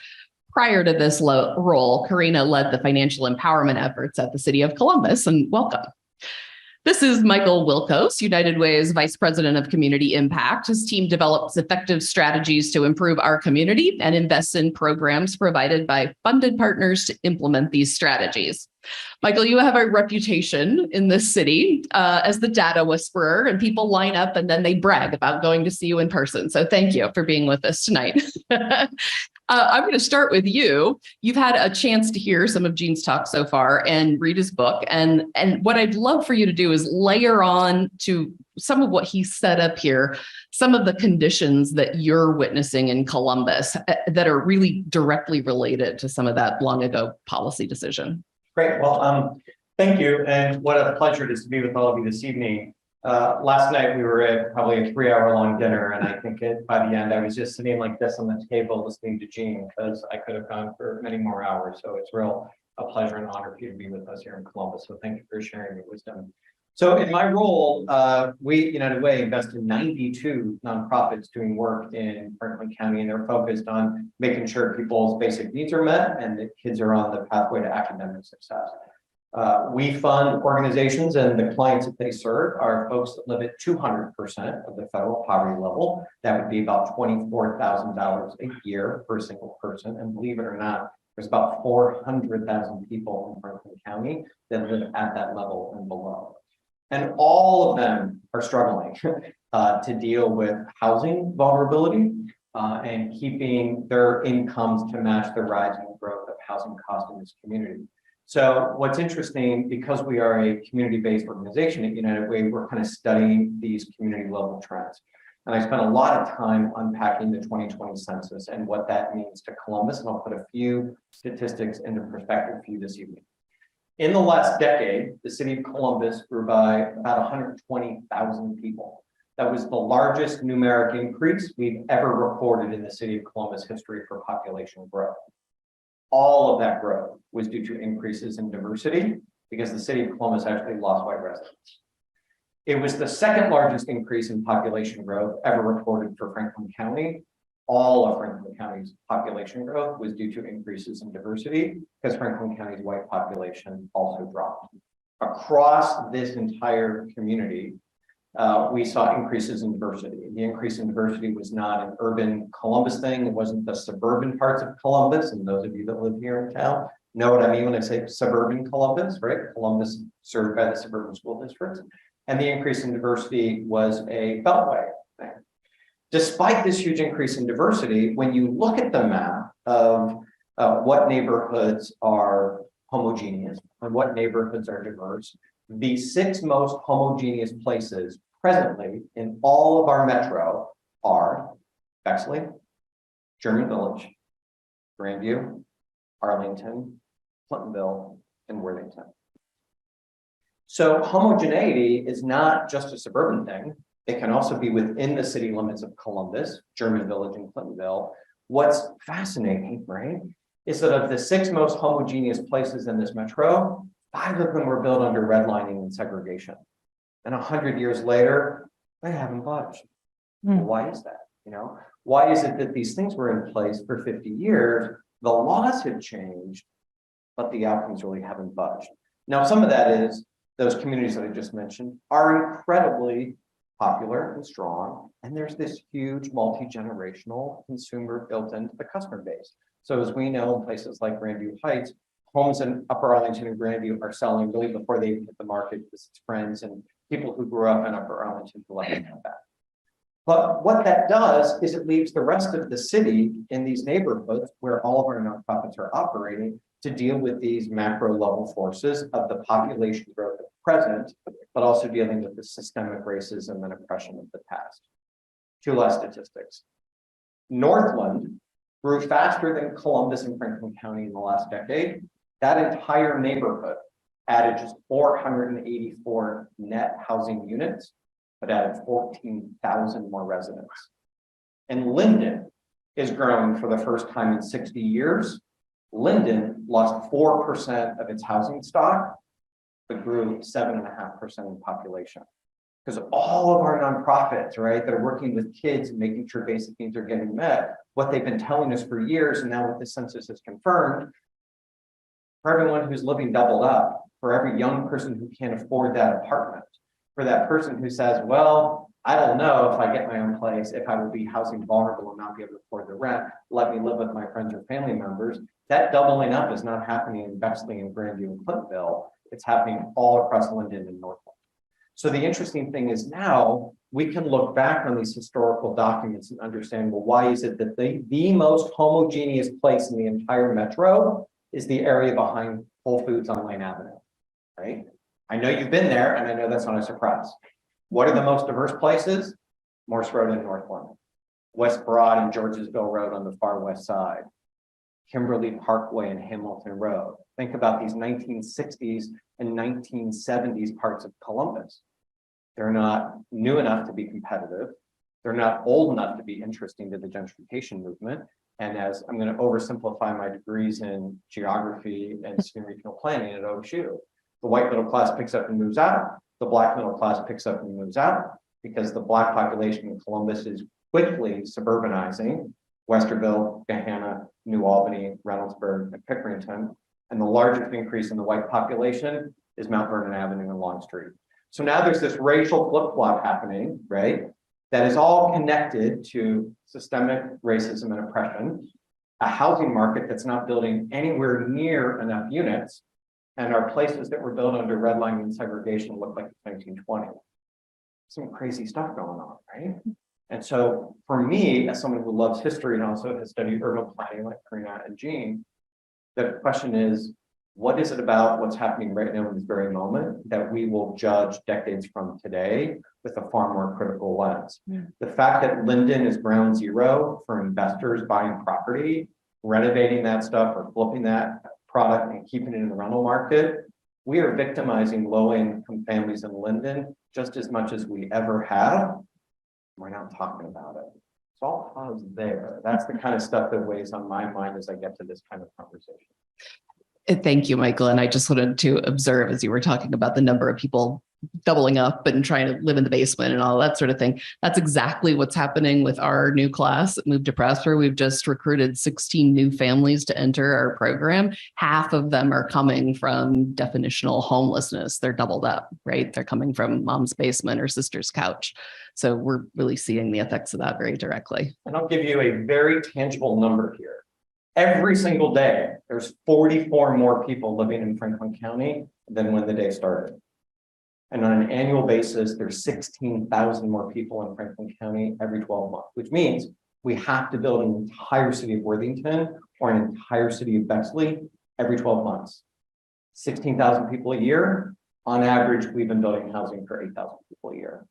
Speaker 1: Prior to this role, Karina led the financial empowerment efforts at the city of Columbus, and welcome. This is Michael Wilkos, United Way's Vice President of Community Impact. His team develops effective strategies to improve our community and invests in programs provided by funded partners to implement these strategies. Michael, you have a reputation in this city as the data whisperer, and people line up and then they brag about going to see you in person. So thank you for being with us tonight. I'm going to start with you. You've had a chance to hear some of Gene's talk so far and read his book. And what I'd love for you to do is layer on to some of what he set up here, some of the conditions that you're witnessing in Columbus that are really directly related to some of that long ago policy decision.
Speaker 4: Great. Well, thank you. And what a pleasure it is to be with all of you this evening. Last night we were at probably a 3-hour-long dinner, and I think by the end I was just sitting like this on the table listening to Gene, because I could have gone for many more hours. So it's a pleasure and honor for you to be with us here in Columbus. So thank you for sharing your wisdom. So in my role, we United Way invest in 92 nonprofits doing work in Franklin County, and they're focused on making sure people's basic needs are met and that kids are on the pathway to academic success. We fund organizations, and the clients that they serve are folks that live at 200% of the federal poverty level. That would be about $24,000 a year per single person. And believe it or not, there's about 400,000 people in Franklin County that live at that level and below. And all of them are struggling to deal with housing vulnerability and keeping their incomes to match the rising growth of housing costs in this community. So what's interesting, because we are a community-based organization at United Way, we're kind of studying these community level trends. And I spent a lot of time unpacking the 2020 census and what that means to Columbus. And I'll put a few statistics into perspective for you this evening. In the last decade, the city of Columbus grew by about 120,000 people. That was the largest numeric increase we've ever recorded in the city of Columbus history for population growth. All of that growth was due to increases in diversity because the city of Columbus actually lost white residents. It was the second largest increase in population growth ever recorded for Franklin County. All of Franklin County's population growth was due to increases in diversity because Franklin County's white population also dropped. Across this entire community, we saw increases in diversity. The increase in diversity was not an urban Columbus thing. It wasn't the suburban parts of Columbus. And those of you that live here in town know what I mean when I say suburban Columbus, right? Columbus served by the suburban school districts. And the increase in diversity was a beltway thing. Despite this huge increase in diversity, when you look at the map of what neighborhoods are homogeneous and what neighborhoods are diverse, the 6 most homogeneous places presently in all of our metro are Bexley, German Village, Grandview, Arlington, Clintonville, and Worthington. So homogeneity is not just a suburban thing. It can also be within the city limits of Columbus, German Village, and Clintonville. What's fascinating, right, is that of the 6 most homogeneous places in this metro, 5 of them were built under redlining and segregation. And 100 years later, they haven't budged. Well, why is that? You know, why is it that these things were in place for 50 years? The laws have changed, but the outcomes really haven't budged. Now, some of that is those communities that I just mentioned are incredibly popular and strong. And there's this huge multi-generational consumer built into the customer base. So as we know, in places like Grandview Heights, homes in Upper Arlington and Grandview are selling really before they even hit the market because it's friends and people who grew up in Upper Arlington who like to come back. But what that does is it leaves the rest of the city in these neighborhoods where all of our nonprofits are operating to deal with these macro level forces of the population growth at present, but also dealing with the systemic racism and oppression of the past. 2 last statistics. Northland grew faster than Columbus and Franklin County in the last decade. That entire neighborhood added just 484 net housing units, but added 14,000 more residents. And Linden is growing for the first time in 60 years. Linden lost 4% of its housing stock, but grew 7.5% in population. Because all of our nonprofits, right, that are working with kids and making sure basic needs are getting met, what they've been telling us for years, and now what the census has confirmed, for everyone who's living doubled up, for every young person who can't afford that apartment, for that person who says, well, I don't know if I get my own place, if I will be housing vulnerable and not be able to afford the rent, let me live with my friends or family members. That doubling up is not happening in Bexley and Grandview and Clintonville. It's happening all across Linden and Northland. So the interesting thing is now we can look back on these historical documents and understand, well, why is it that the most homogeneous place in the entire metro is the area behind Whole Foods on Lane Avenue, right? I know you've been there, and I know that's not a surprise. What are the most diverse places? Morse Road and Northland, West Broad and Georgesville Road on the far west side, Kimberly Parkway and Hamilton Road. Think about these 1960s and 1970s parts of Columbus. They're not new enough to be competitive. They're not old enough to be interesting to the gentrification movement. And as I'm going to oversimplify my degrees in geography and city regional planning at OSU, the white middle class picks up and moves out. The black middle class picks up and moves out because the black population in Columbus is quickly suburbanizing Westerville, Gahanna, New Albany, Reynoldsburg, and Pickerington. And the largest increase in the white population is Mount Vernon Avenue and Long Street. So now there's this racial flip-flop happening, right? That is all connected to systemic racism and oppression, a housing market that's not building anywhere near enough units, and our places that were built under redlining and segregation look like the 1920s. Some crazy stuff going on, right? And so for me, as someone who loves history and also has studied urban planning like Karina and Gene, the question is, What is it about what's happening right now in this very moment that we will judge decades from today with a far more critical lens? The fact that Linden is ground zero for investors buying property, renovating that stuff or flipping that product and keeping it in the rental market, we are victimizing low-income families in Linden just as much as we ever have. We're not talking about it. It's all cause there. That's the kind of stuff that weighs on my mind as I get to this kind of conversation.
Speaker 1: Thank you, Michael. And I just wanted to observe, as you were talking about the number of people doubling up and trying to live in the basement and all that sort of thing. That's exactly what's happening with our new class at Move to Prosper. We've just recruited 16 new families to enter our program. Half of them are coming from definitional homelessness. They're doubled up, right? They're coming from mom's basement or sister's couch. So we're really seeing the effects of that very directly.
Speaker 4: And I'll give you a very tangible number here. Every single day, there's 44 more people living in Franklin County than when the day started. And on an annual basis, there's 16,000 more people in Franklin County every 12 months, which means we have to build an entire city of Worthington or an entire city of Bexley every 12 months. 16,000 people a year. On average, we've been building housing for 8,000 people a year.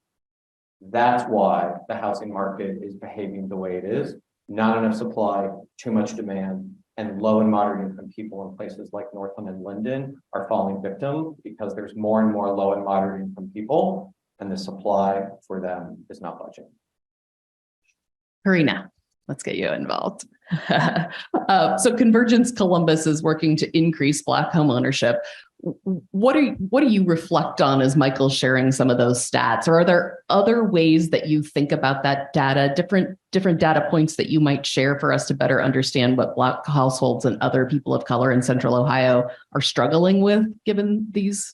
Speaker 4: That's why the housing market is behaving the way it is. Not enough supply, too much demand, and low and moderate income people in places like Northland and Linden are falling victim because there's more and more low and moderate income people, and the supply for them is not budging.
Speaker 1: Karina, let's get you involved. So Convergence Columbus is working to increase Black home ownership. What do you reflect on as Michael's sharing some of those stats? Or are there other ways that you think about that data, different data points that you might share for us to better understand what Black households and other people of color in Central Ohio are struggling with given these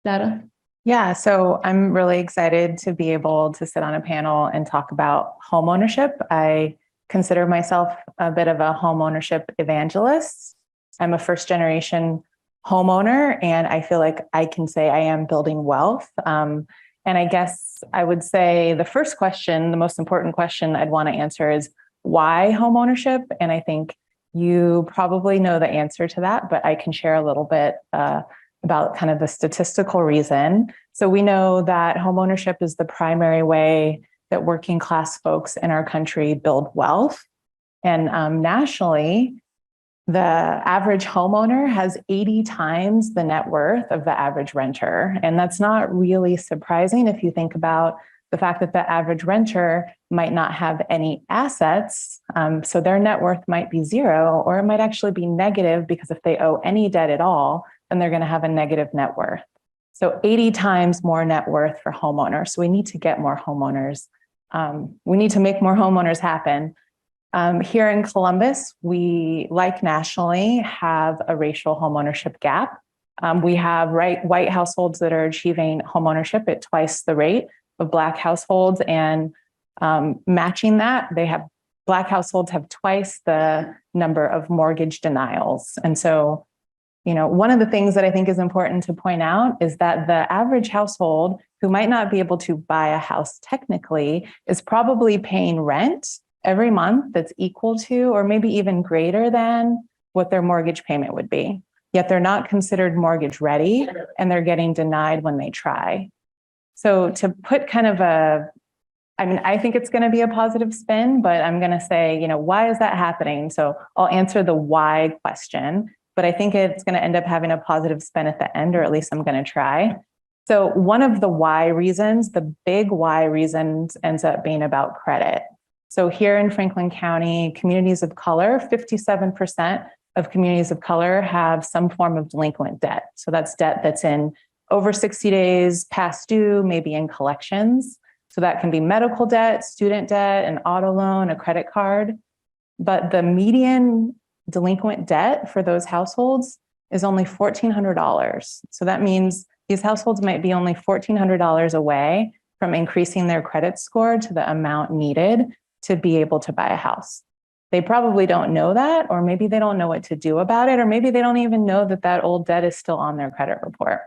Speaker 1: data?
Speaker 3: Yeah, so I'm really excited to be able to sit on a panel and talk about home ownership. I consider myself a bit of a home ownership evangelist. I'm a first generation homeowner, and I feel like I can say I am building wealth. And I guess I would say the first question, the most important question I'd want to answer is why home ownership? And I think you probably know the answer to that, but I can share a little bit about kind of the statistical reason. So we know that home ownership is the primary way that working class folks in our country build wealth. And nationally, the average homeowner has 80 times the net worth of the average renter. And that's not really surprising if you think about the fact that the average renter might not have any assets. So their net worth might be zero, or it might actually be negative because if they owe any debt at all, then they're going to have a negative net worth. So 80 times more net worth for homeowners. So we need to get more homeowners. We need to make more homeowners happen. Here in Columbus, we, like nationally, have a racial homeownership gap. We have white households that are achieving homeownership at twice the rate of Black households, and matching that, Black households have twice the number of mortgage denials. And so, one of the things that I think is important to point out is that the average household who might not be able to buy a house technically is probably paying rent every month that's equal to, or maybe even greater than, what their mortgage payment would be. Yet they're not considered mortgage ready, and they're getting denied when they try. So to put kind of I think it's going to be a positive spin, but I'm going to say, why is that happening? So I'll answer the why question, but I think it's going to end up having a positive spin at the end, or at least I'm going to try. So one of the why reasons, the big why reasons, ends up being about credit. So here in Franklin County, communities of color, 57% of communities of color have some form of delinquent debt. So that's debt that's in over 60 days past due, maybe in collections. So that can be medical debt, student debt, an auto loan, a credit card. But the median delinquent debt for those households is only $1,400. So that means these households might be only $1,400 away from increasing their credit score to the amount needed to be able to buy a house. They probably don't know that, or maybe they don't know what to do about it, or maybe they don't even know that that old debt is still on their credit report.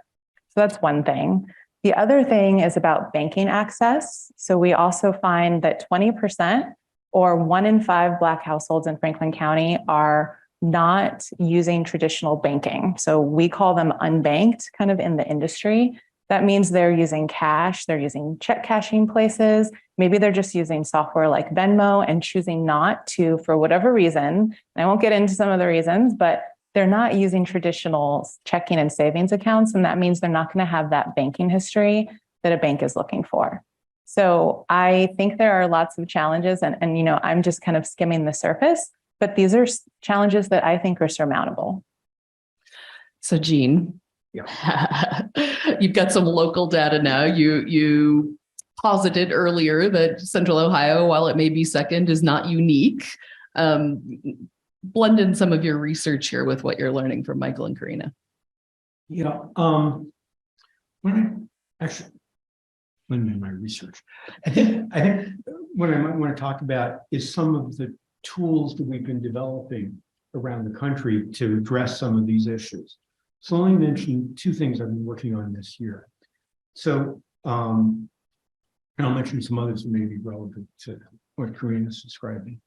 Speaker 3: So that's one thing. The other thing is about banking access. So we also find that 20%, or 1 in 5 Black households in Franklin County, are not using traditional banking. So we call them unbanked kind of in the industry. That means they're using cash, they're using check cashing places. Maybe they're just using software like Venmo and choosing not to, for whatever reason. And I won't get into some of the reasons, but they're not using traditional checking and savings accounts. And that means they're not going to have that banking history that a bank is looking for. So I think there are lots of challenges and I'm just kind of skimming the surface, but these are challenges that I think are surmountable.
Speaker 1: So Gene,
Speaker 2: Yeah.
Speaker 1: You've got some local data now. You posited earlier that Central Ohio, while it may be second, is not unique. Blend in some of your research here with what you're learning from Michael and Karina.
Speaker 2: Yeah. Blend in my research. I think what I might want to talk about is some of the tools that we've been developing around the country to address some of these issues. So let me mention two things I've been working on this year. So, and I'll mention some others that may be relevant to what Karina is describing.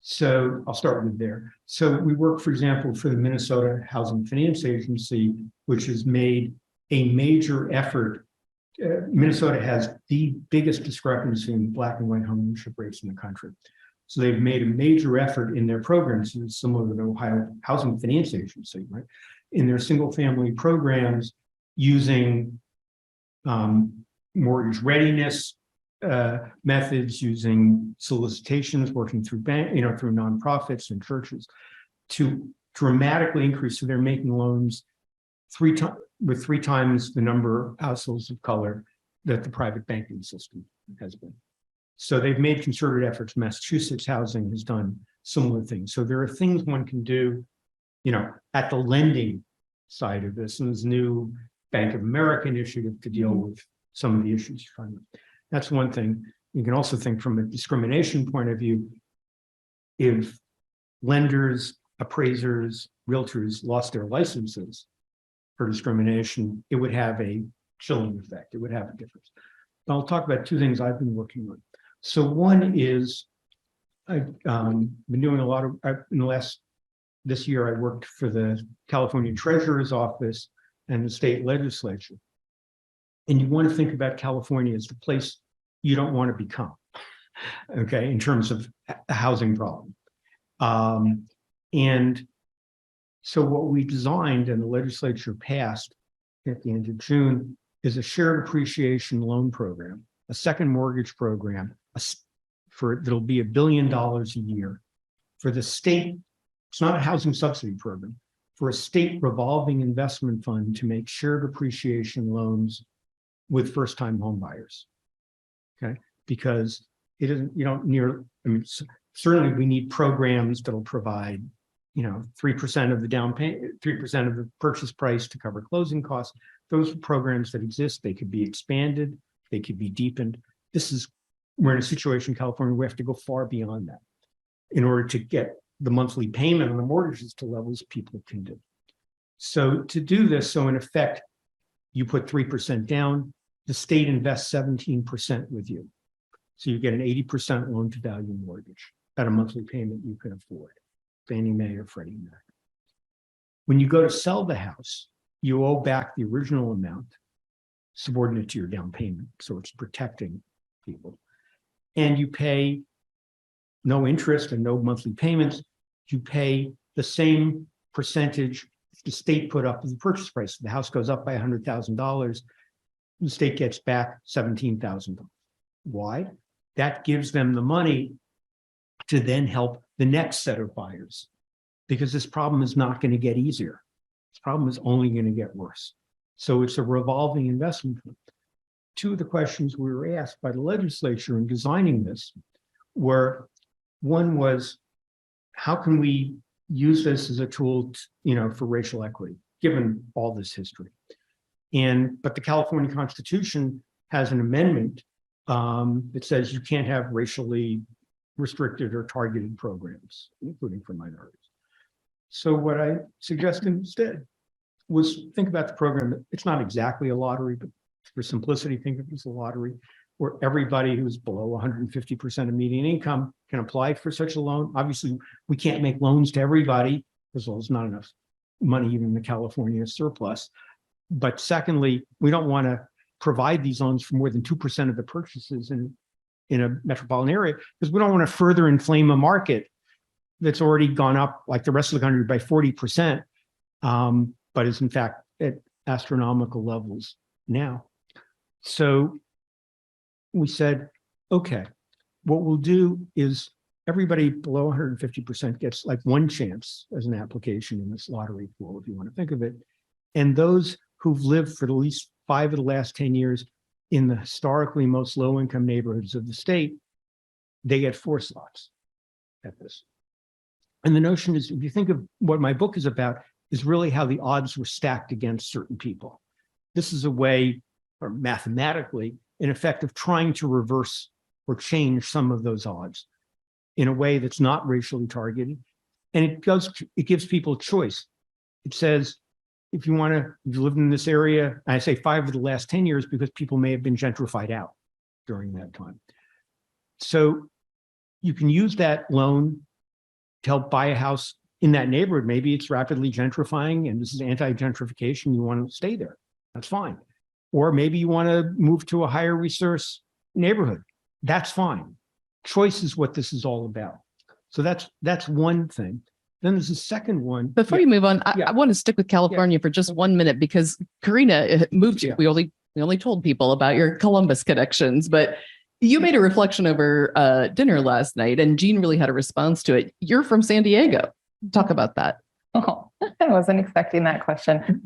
Speaker 2: So I'll start with there. So we work, for example, for the Minnesota Housing Finance Agency, which has made a major effort. Minnesota has the biggest discrepancy in black and white home ownership rates in the country. So they've made a major effort in their programs, similar to the Ohio Housing Finance Agency, right? In their single family programs using mortgage readiness methods, using solicitations, working through through nonprofits and churches to dramatically increase. So they're making loans with three times the number of households of color that the private banking system has been. So they've made concerted efforts. Massachusetts Housing has done similar things. So there are things one can do, at the lending side of this. And there's a new Bank of America initiative to deal with some of the issues you're finding. That's one thing. You can also think from a discrimination point of view, if lenders, appraisers, realtors lost their licenses for discrimination, it would have a chilling effect. It would have a difference. I'll talk about two things I've been working on. So one is I've been doing a lot of, this year I worked for the California Treasurer's Office and the state legislature. And you want to think about California as the place you don't want to become, okay, in terms of a housing problem. And so what we designed and the legislature passed at the end of June is a shared appreciation loan program, a second mortgage program that'll be $1 billion a year for the state. It's not a housing subsidy program, for a state revolving investment fund to make shared appreciation loans with first-time home buyers. Okay, because it isn't, certainly we need programs that'll provide 3% of the down payment, 3% of the purchase price to cover closing costs. Those are programs that exist. They could be expanded. They could be deepened. We're in a situation in California where we have to go far beyond that in order to get the monthly payment on the mortgages to levels people can do. So to do this, in effect, you put 3% down, the state invests 17% with you. So you get an 80% loan to value mortgage at a monthly payment you can afford, Fannie Mae or Freddie Mac. When you go to sell the house, you owe back the original amount subordinate to your down payment. So it's protecting people. And you pay no interest and no monthly payments. You pay the same percentage the state put up as the purchase price. If the house goes up by $100,000, the state gets back $17,000. Why? That gives them the money to then help the next set of buyers, because this problem is not going to get easier. This problem is only going to get worse. So it's a revolving investment fund. Two of the questions we were asked by the legislature in designing this were, one was, how can we use this as a tool for racial equity, given all this history? But the California Constitution has an amendment that says you can't have racially restricted or targeted programs, including for minorities. So what I suggested instead was think about the program. It's not exactly a lottery, but for simplicity, think of it as a lottery where everybody who's below 150% of median income can apply for such a loan. Obviously, we can't make loans to everybody First of all, there's not enough money even in the California surplus. But secondly, we don't want to provide these loans for more than 2% of the purchases in a metropolitan area, because we don't want to further inflame a market that's already gone up like the rest of the country by 40%, but is in fact at astronomical levels now. So we said, okay, what we'll do is everybody below 150% gets like one chance as an application in this lottery pool, if you want to think of it. And those who've lived for at least 5 of the last 10 years in the historically most low-income neighborhoods of the state, they get 4 slots at this. And the notion is, if you think of what my book is about, is really how the odds were stacked against certain people. This is a way, or mathematically, in effect of trying to reverse or change some of those odds in a way that's not racially targeted. And it gives people choice. It says, if you live in this area, I say 5 of the last 10 years because people may have been gentrified out during that time. So you can use that loan to help buy a house in that neighborhood. Maybe it's rapidly gentrifying and this is anti-gentrification. You want to stay there. That's fine. Or maybe you want to move to a higher resource neighborhood. That's fine. Choice is what this is all about. So that's one thing. Then there's a second one.
Speaker 1: Before you move on, I want to stick with California for just 1 minute, because Karina moved you. We only told people about your Columbus connections, but you made a reflection over dinner last night, and Gene really had a response to it. You're from San Diego. Talk about that.
Speaker 3: Oh, I wasn't expecting that question.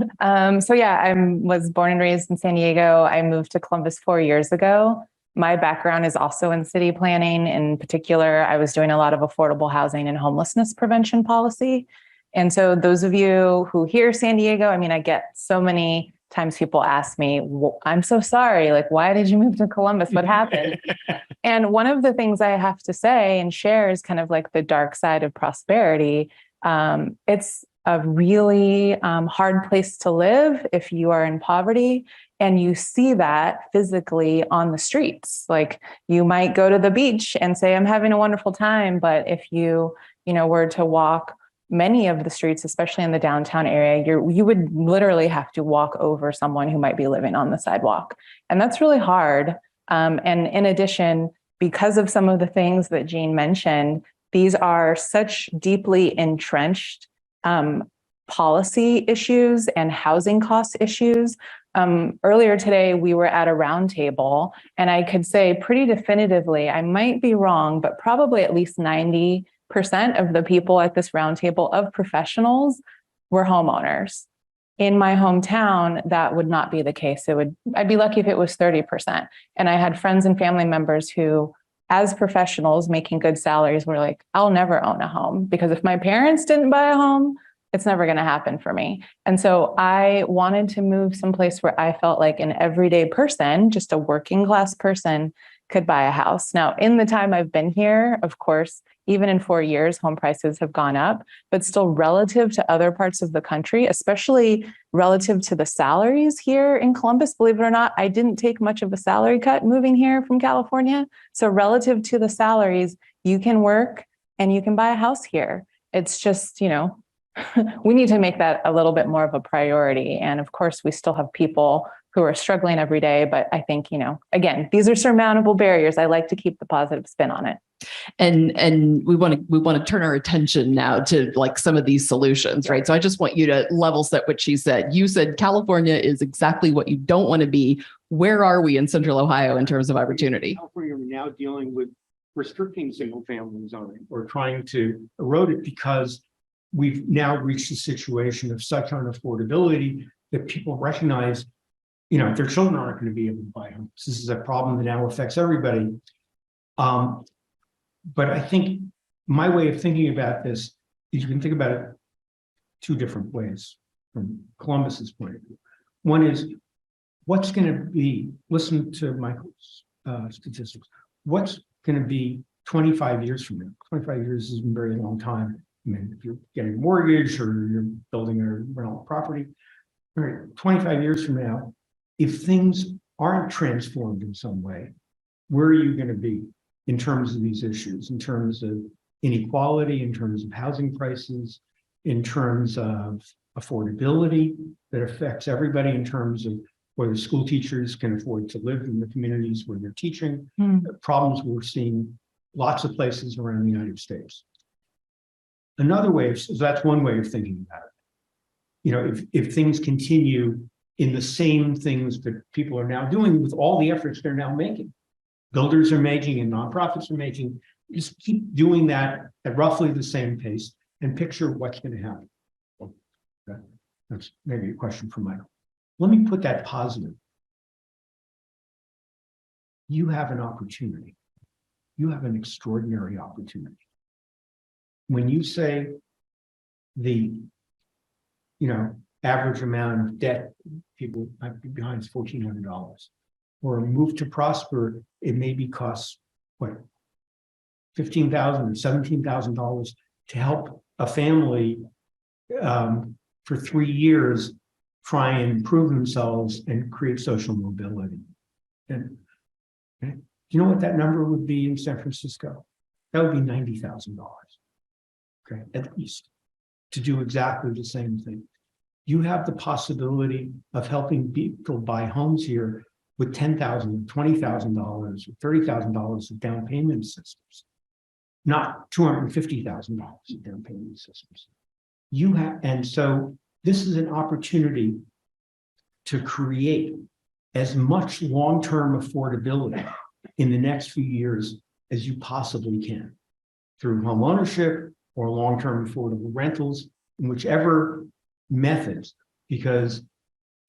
Speaker 3: So yeah, I was born and raised in San Diego. I moved to Columbus 4 years ago. My background is also in city planning. In particular, I was doing a lot of affordable housing and homelessness prevention policy. And so those of you who hear San Diego, I mean, I get so many times people ask me, well, I'm so sorry, like, why did you move to Columbus? What happened? And one of the things I have to say and share is kind of like the dark side of prosperity. It's a really hard place to live if you are in poverty. And you see that physically on the streets. Like, you might go to the beach and say, I'm having a wonderful time. But if you were to walk many of the streets, especially in the downtown area, you would literally have to walk over someone who might be living on the sidewalk. And that's really hard. And in addition, because of some of the things that Gene mentioned, these are such deeply entrenched policy issues and housing cost issues. Earlier today, we were at a roundtable, and I could say pretty definitively, I might be wrong, but probably at least 90% of the people at this roundtable of professionals were homeowners. In my hometown, that would not be the case. I'd be lucky if it was 30%. And I had friends and family members who, as professionals making good salaries, were like, I'll never own a home, because if my parents didn't buy a home, it's never going to happen for me. And so I wanted to move someplace where I felt like an everyday person, just a working class person, could buy a house. Now, in the time I've been here, of course, even in 4 years, home prices have gone up, but still relative to other parts of the country, especially relative to the salaries here in Columbus, believe it or not, I didn't take much of a salary cut moving here from California. So relative to the salaries, you can work and you can buy a house here. It's just, we need to make that a little bit more of a priority. And of course, we still have people who are struggling every day. But I think, again, these are surmountable barriers. I like to keep the positive spin on it.
Speaker 1: And we want to turn our attention now to like some of these solutions, right? So I just want you to level set what she said. You said California is exactly what you don't want to be. Where are we in Central Ohio in terms of opportunity?
Speaker 2: California, we're now dealing with restricting single family zoning or trying to erode it, because we've now reached a situation of such unaffordability that people recognize, their children aren't going to be able to buy homes. This is a problem that now affects everybody. But I think my way of thinking about this is you can think about it 2 different ways from Columbus's point of view. One is, what's going to be, listen to Michael's statistics, what's going to be 25 years from now? 25 years is a very long time. I mean, if you're getting a mortgage or you're building a rental property, all right, 25 years from now, if things aren't transformed in some way, where are you going to be in terms of these issues, in terms of inequality, in terms of housing prices, in terms of affordability that affects everybody in terms of whether school teachers can afford to live in the communities where they're teaching, problems we're seeing lots of places around the United States. Another way, so that's one way of thinking about it. You know, if things continue in the same things that people are now doing with all the efforts they're now making, builders are making and nonprofits are making, just keep doing that at roughly the same pace and picture what's going to happen. Okay. That's maybe a question for Michael. Let me put that positive. You have an opportunity. You have an extraordinary opportunity. When you say the, average amount of debt people might be behind is $1,400, or Move to Prosper, it maybe costs what, $15,000 or $17,000 to help a family for 3 years try and improve themselves and create social mobility. And okay, do you know what that number would be in San Francisco? That would be $90,000. Okay, at least, to do exactly the same thing. You have the possibility of helping people buy homes here with $10,000, $20,000, or $30,000 of down payment systems, not $250,000 of down payment systems. You have, and so this is an opportunity to create as much long-term affordability in the next few years as you possibly can through home ownership or long-term affordable rentals, in whichever methods, because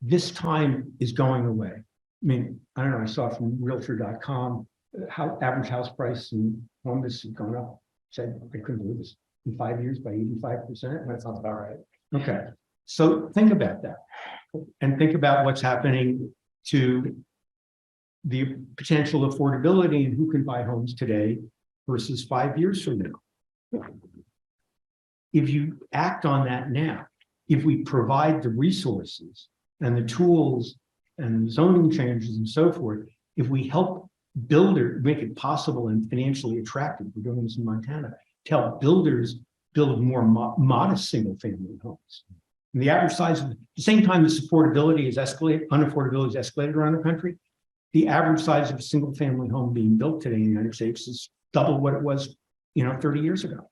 Speaker 2: this time is going away. I mean, I don't know, I saw from Realtor.com how average house price in Columbus has gone up. Said I couldn't believe this, in 5 years by 85%.
Speaker 4: That sounds about right.
Speaker 2: Okay, so think about that, and think about what's happening to the potential affordability and who can buy homes today versus 5 years from now. If you act on that now, if we provide the resources and the tools and zoning changes and so forth, if we help builders make it possible and financially attractive, we're doing this in Montana, to help builders build more modest single family homes. And the average size of, at the same time as affordability is escalated, unaffordability is escalated around the country, the average size of a single family home being built today in the United States is double what it was, 30 years ago.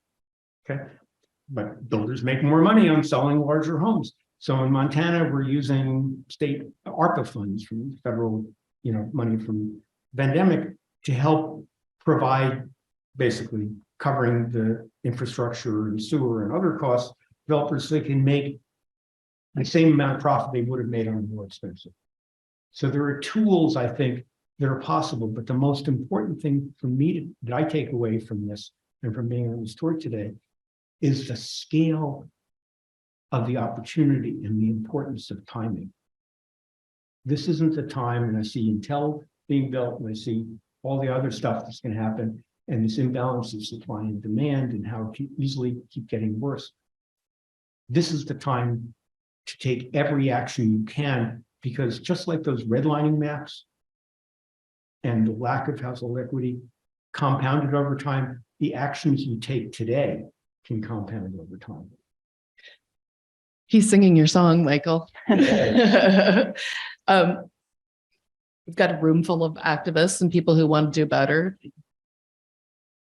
Speaker 2: Okay. But builders make more money on selling larger homes. So in Montana, we're using state ARPA funds from federal, money from pandemic to help provide, basically covering the infrastructure and sewer and other costs, developers, so they can make the same amount of profit they would have made on more expensive. So there are tools, I think, that are possible, but the most important thing for me that I take away from this and from being on this tour today is the scale of the opportunity and the importance of timing. This isn't the time, and I see Intel being built, and I see all the other stuff that's going to happen, and this imbalance of supply and demand and how it can easily keep getting worse. This is the time to take every action you can, because just like those redlining maps and the lack of household equity compounded over time, the actions you take today can compound over time.
Speaker 1: He's singing your song, Michael. We've got a room full of activists and people who want to do better.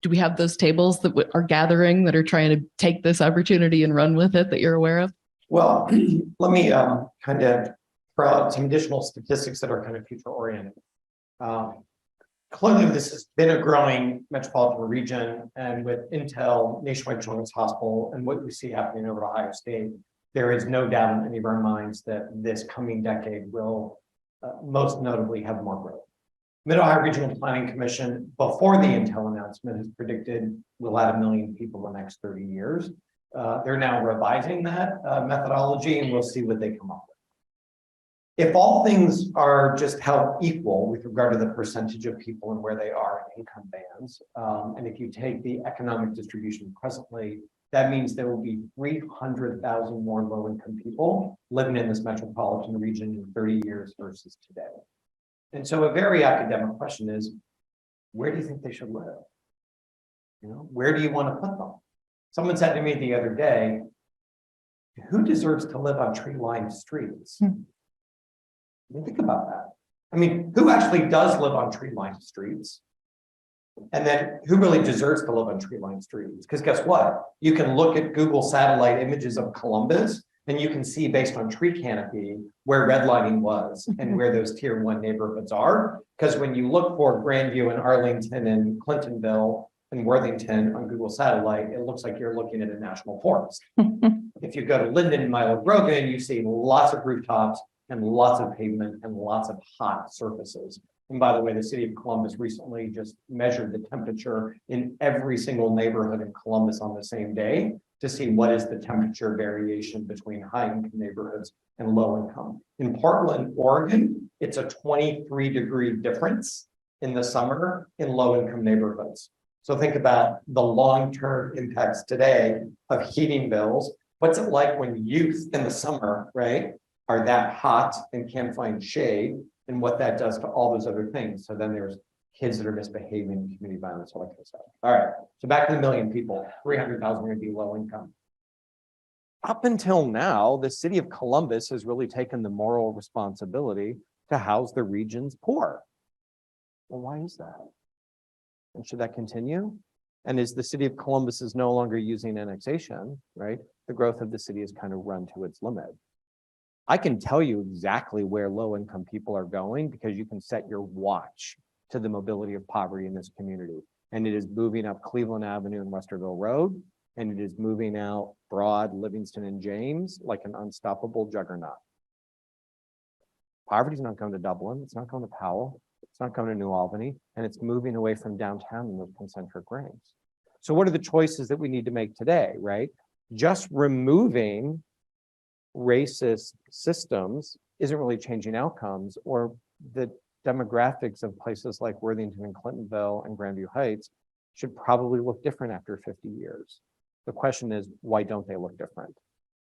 Speaker 1: Do we have those tables that are gathering that are trying to take this opportunity and run with it that you're aware of?
Speaker 4: Well, let me kind of throw out some additional statistics that are kind of future oriented. Clearly, this has been a growing metropolitan region, and with Intel, Nationwide Children's Hospital, and what we see happening over Ohio State, there is no doubt in any of our minds that this coming decade will most notably have more growth. Mid-Ohio Regional Planning Commission, before the Intel announcement, has predicted we'll add 1 million people in the next 30 years. They're now revising that methodology, and we'll see what they come up with. If all things are just held equal with regard to the percentage of people and where they are in income bands, and if you take the economic distribution presently, that means there will be 300,000 more low-income people living in this metropolitan region in 30 years versus today. And so a very academic question is, where do you think they should live? Where do you want to put them? Someone said to me the other day, who deserves to live on tree-lined streets? I mean, think about that. I mean, who actually does live on tree-lined streets? And then who really deserves to live on tree-lined streets? Because guess what? You can look at Google satellite images of Columbus and you can see based on tree canopy where redlining was and where those tier 1 neighborhoods are. Because when you look for Grandview and Arlington and Clintonville and Worthington on Google satellite, it looks like you're looking at a national forest. If you go to Linden and Milo Grogan, you see lots of rooftops and lots of pavement and lots of hot surfaces. And by the way, the city of Columbus recently just measured the temperature in every single neighborhood in Columbus on the same day to see what is the temperature variation between high income neighborhoods and low income. In Portland, Oregon, it's a 23-degree difference in the summer in low income neighborhoods. So think about the long-term impacts today of heating bills. What's it like when youth in the summer, right, are that hot and can't find shade, and what that does to all those other things. So then there's kids that are misbehaving, community violence, all that kind of stuff. All right, so back to the million people, 300,000 are going to be low income. Up until now, the city of Columbus has really taken the moral responsibility to house the region's poor. Well, why is that? And should that continue? And as the city of Columbus is no longer using annexation, right, the growth of the city has kind of run to its limit. I can tell you exactly where low-income people are going because you can set your watch to the mobility of poverty in this community. And it is moving up Cleveland Avenue and Westerville Road, and it is moving out Broad, Livingston, and James like an unstoppable juggernaut. Poverty's not going to Dublin, it's not going to Powell, it's not going to New Albany, and it's moving away from downtown in those concentric rings. So what are the choices that we need to make today, right? Just removing racist systems isn't really changing outcomes, or the demographics of places like Worthington and Clintonville and Grandview Heights should probably look different after 50 years. The question is, why don't they look different?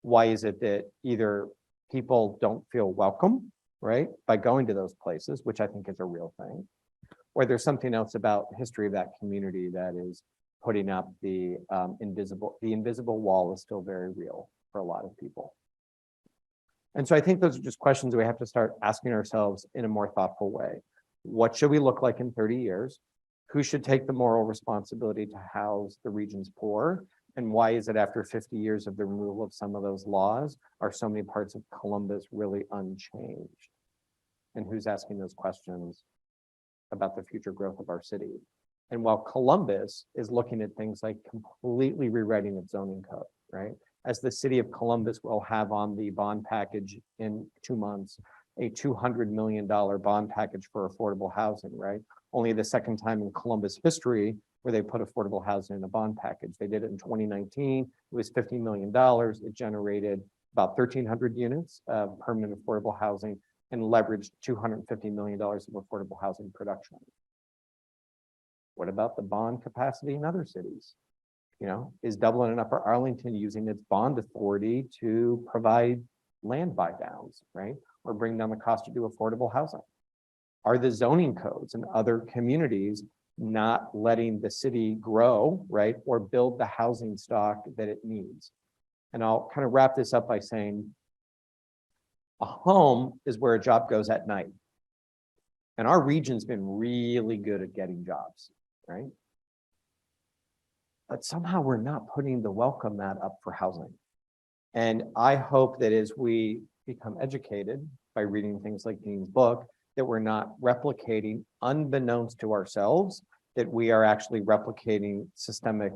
Speaker 4: Why is it that either people don't feel welcome, right, by going to those places, which I think is a real thing, or there's something else about the history of that community that is putting up the invisible wall is still very real for a lot of people. And so I think those are just questions we have to start asking ourselves in a more thoughtful way. What should we look like in 30 years? Who should take the moral responsibility to house the region's poor? And why is it after 50 years of the removal of some of those laws, are so many parts of Columbus really unchanged? And who's asking those questions about the future growth of our city? And while Columbus is looking at things like completely rewriting its zoning code, right? As the city of Columbus will have on the bond package in 2 months, a $200 million bond package for affordable housing, right? Only the second time in Columbus history where they put affordable housing in a bond package. They did it in 2019. It was $50 million. It generated about 1,300 units of permanent affordable housing and leveraged $250 million of affordable housing production. What about the bond capacity in other cities? You know, is Dublin and Upper Arlington using its bond authority to provide land buy downs, right? Or bring down the cost to do affordable housing? Are the zoning codes in other communities not letting the city grow, right? Or build the housing stock that it needs? And I'll kind of wrap this up by saying, a home is where a job goes at night. And our region's been really good at getting jobs, right? But somehow we're not putting the welcome mat up for housing. And I hope that as we become educated by reading things like Gene's book, that we're not replicating, unbeknownst to ourselves, that we are actually replicating systemic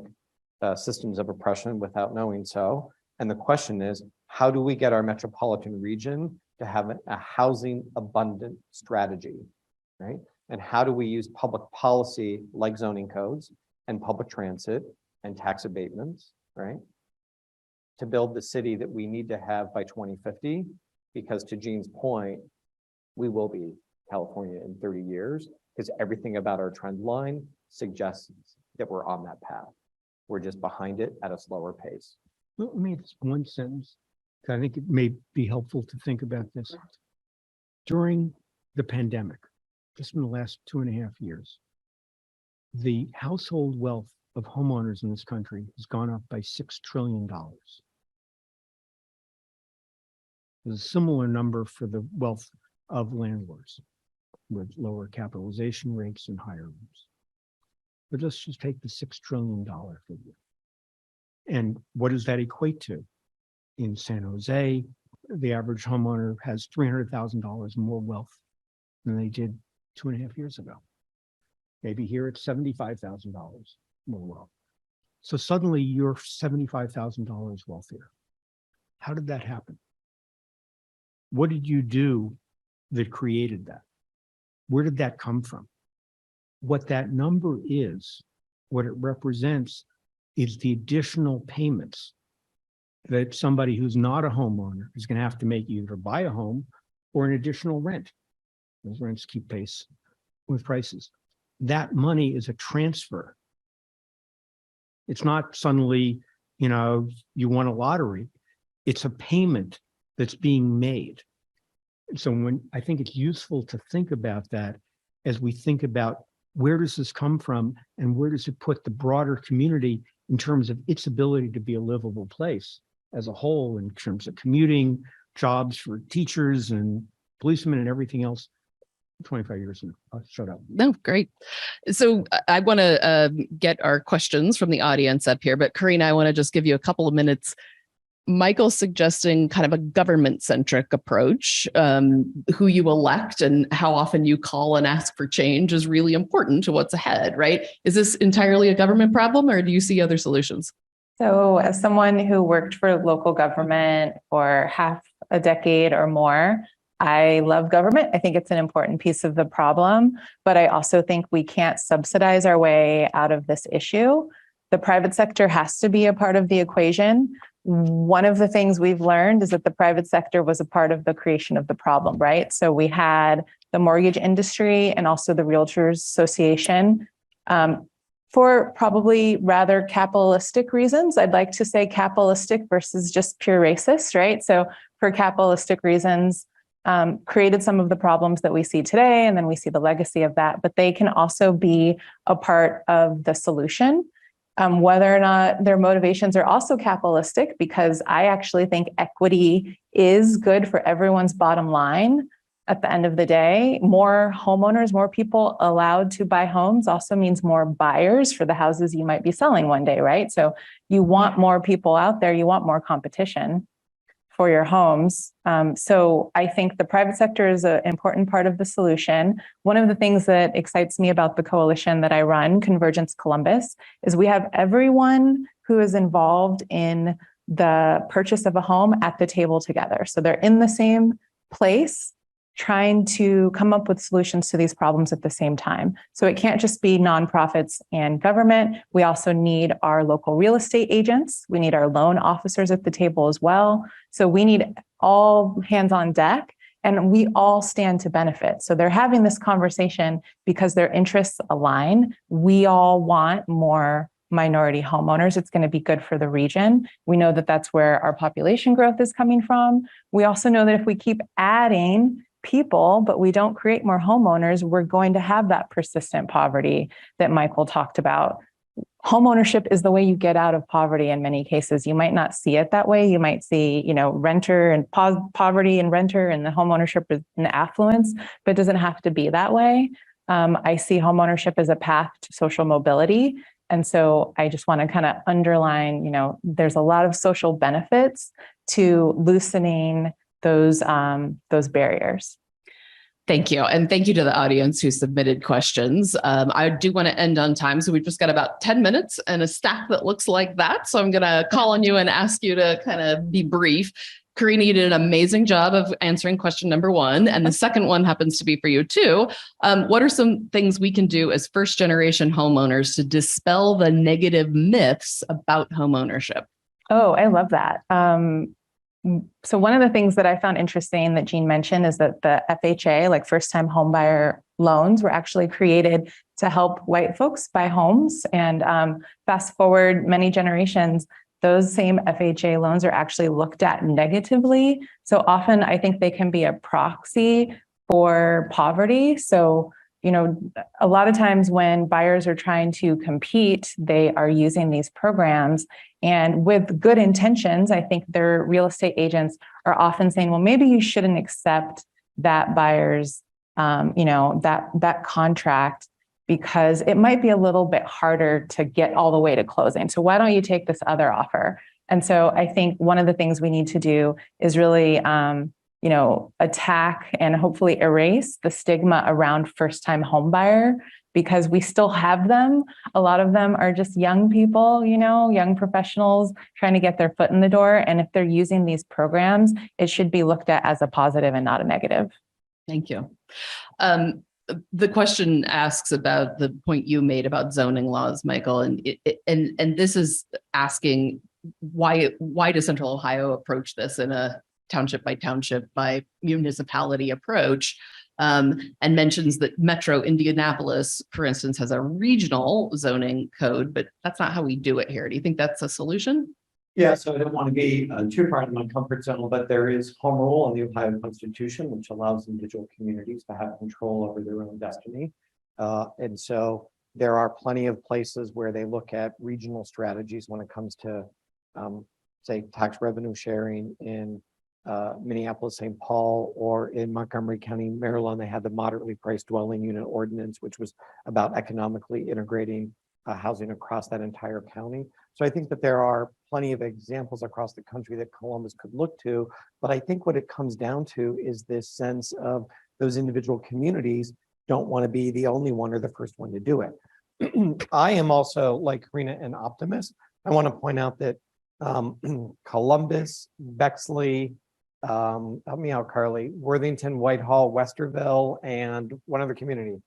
Speaker 4: systems of oppression without knowing so. And the question is, how do we get our metropolitan region to have a housing abundant strategy, right? And how do we use public policy like zoning codes and public transit and tax abatements, right, to build the city that we need to have by 2050? Because to Gene's point, we will be California in 30 years, because everything about our trend line suggests that we're on that path. We're just behind it at a slower pace.
Speaker 2: Let me add one sentence. I think it may be helpful to think about this. During the pandemic, just in the last 2.5 years, the household wealth of homeowners in this country has gone up by $6 trillion. There's a similar number for the wealth of landlords with lower capitalization rates and higher rents. But let's just take the $6 trillion figure. And what does that equate to? In San Jose, the average homeowner has $300,000 more wealth than they did 2.5 years ago. Maybe here it's $75,000 more wealth. So suddenly you're $75,000 wealthier. How did that happen? What did you do that created that? Where did that come from? What that number is, what it represents, is the additional payments that somebody who's not a homeowner is going to have to make either buy a home or an additional rent. Those rents keep pace with prices. That money is a transfer. It's not suddenly, you won a lottery. It's a payment that's being made. So I think it's useful to think about that as we think about where does this come from and where does it put the broader community in terms of its ability to be a livable place as a whole, in terms of commuting, jobs for teachers and policemen and everything else. 25 years and I'll shut up.
Speaker 1: No, great. So I want to get our questions from the audience up here, but Karina, I want to just give you a couple of minutes. Michael's suggesting kind of a government-centric approach. Who you elect and how often you call and ask for change is really important to what's ahead, right? Is this entirely a government problem, or do you see other solutions?
Speaker 3: So as someone who worked for local government for half a decade or more, I love government. I think it's an important piece of the problem, but I also think we can't subsidize our way out of this issue. The private sector has to be a part of the equation. One of the things we've learned is that the private sector was a part of the creation of the problem, right? So we had the mortgage industry and also the Realtors Association for probably rather capitalistic reasons. I'd like to say capitalistic versus just pure racist, right? So for capitalistic reasons, created some of the problems that we see today, and then we see the legacy of that, but they can also be a part of the solution. Whether or not their motivations are also capitalistic, because I actually think equity is good for everyone's bottom line. At the end of the day, more homeowners, more people allowed to buy homes also means more buyers for the houses you might be selling one day, right? So you want more people out there, you want more competition for your homes. So I think the private sector is an important part of the solution. One of the things that excites me about the coalition that I run, Convergence Columbus, is we have everyone who is involved in the purchase of a home at the table together. So they're in the same place, trying to come up with solutions to these problems at the same time. So it can't just be nonprofits and government. We also need our local real estate agents. We need our loan officers at the table as well. So we need all hands on deck, and we all stand to benefit. So they're having this conversation because their interests align. We all want more minority homeowners. It's going to be good for the region. We know that that's where our population growth is coming from. We also know that if we keep adding people, but we don't create more homeowners, we're going to have that persistent poverty that Michael talked about. Homeownership is the way you get out of poverty in many cases. You might not see it that way. You might see, renter and poverty and renter and the homeownership and affluence, but it doesn't have to be that way. I see homeownership as a path to social mobility. And so I just want to kind of underline, there's a lot of social benefits to loosening those barriers.
Speaker 1: Thank you. And thank you to the audience who submitted questions. I do want to end on time. So we've just got about 10 minutes and a stack that looks like that. So I'm going to call on you and ask you to kind of be brief. Karina, you did an amazing job of answering question number one. And the second one happens to be for you too. What are some things we can do as first generation homeowners to dispel the negative myths about homeownership?
Speaker 3: Oh, I love that. So one of the things that I found interesting that Gene mentioned is that the FHA, like first-time homebuyer loans, were actually created to help white folks buy homes. And fast forward many generations, those same FHA loans are actually looked at negatively. So often I think they can be a proxy for poverty. So a lot of times when buyers are trying to compete, they are using these programs, and with good intentions, I think their real estate agents are often saying, well, maybe you shouldn't accept that buyer's, that contract, because it might be a little bit harder to get all the way to closing. So why don't you take this other offer? And so I think one of the things we need to do is really, attack and hopefully erase the stigma around first-time home buyer, because we still have them. A lot of them are just young people, young professionals trying to get their foot in the door. And if they're using these programs, it should be looked at as a positive and not a negative.
Speaker 1: Thank you. The question asks about the point you made about zoning laws, Michael, and this is asking why does Central Ohio approach this in a township by township by municipality approach, and mentions that Metro Indianapolis, for instance, has a regional zoning code, but that's not how we do it here. Do you think that's a solution?
Speaker 4: Yeah, so I don't want to be too far in my comfort zone, but there is home rule in the Ohio Constitution, which allows individual communities to have control over their own destiny. And so there are plenty of places where they look at regional strategies when it comes to, say, tax revenue sharing in Minneapolis, St. Paul, or in Montgomery County, Maryland. They had the moderately priced dwelling unit ordinance, which was about economically integrating housing across that entire county. So I think that there are plenty of examples across the country that Columbus could look to, but I think what it comes down to is this sense of those individual communities don't want to be the only one or the first one to do it. I am also, like Karina, an optimist. I want to point out that Columbus, Bexley, help me out, Carly, Worthington, Whitehall, Westerville, and one other community,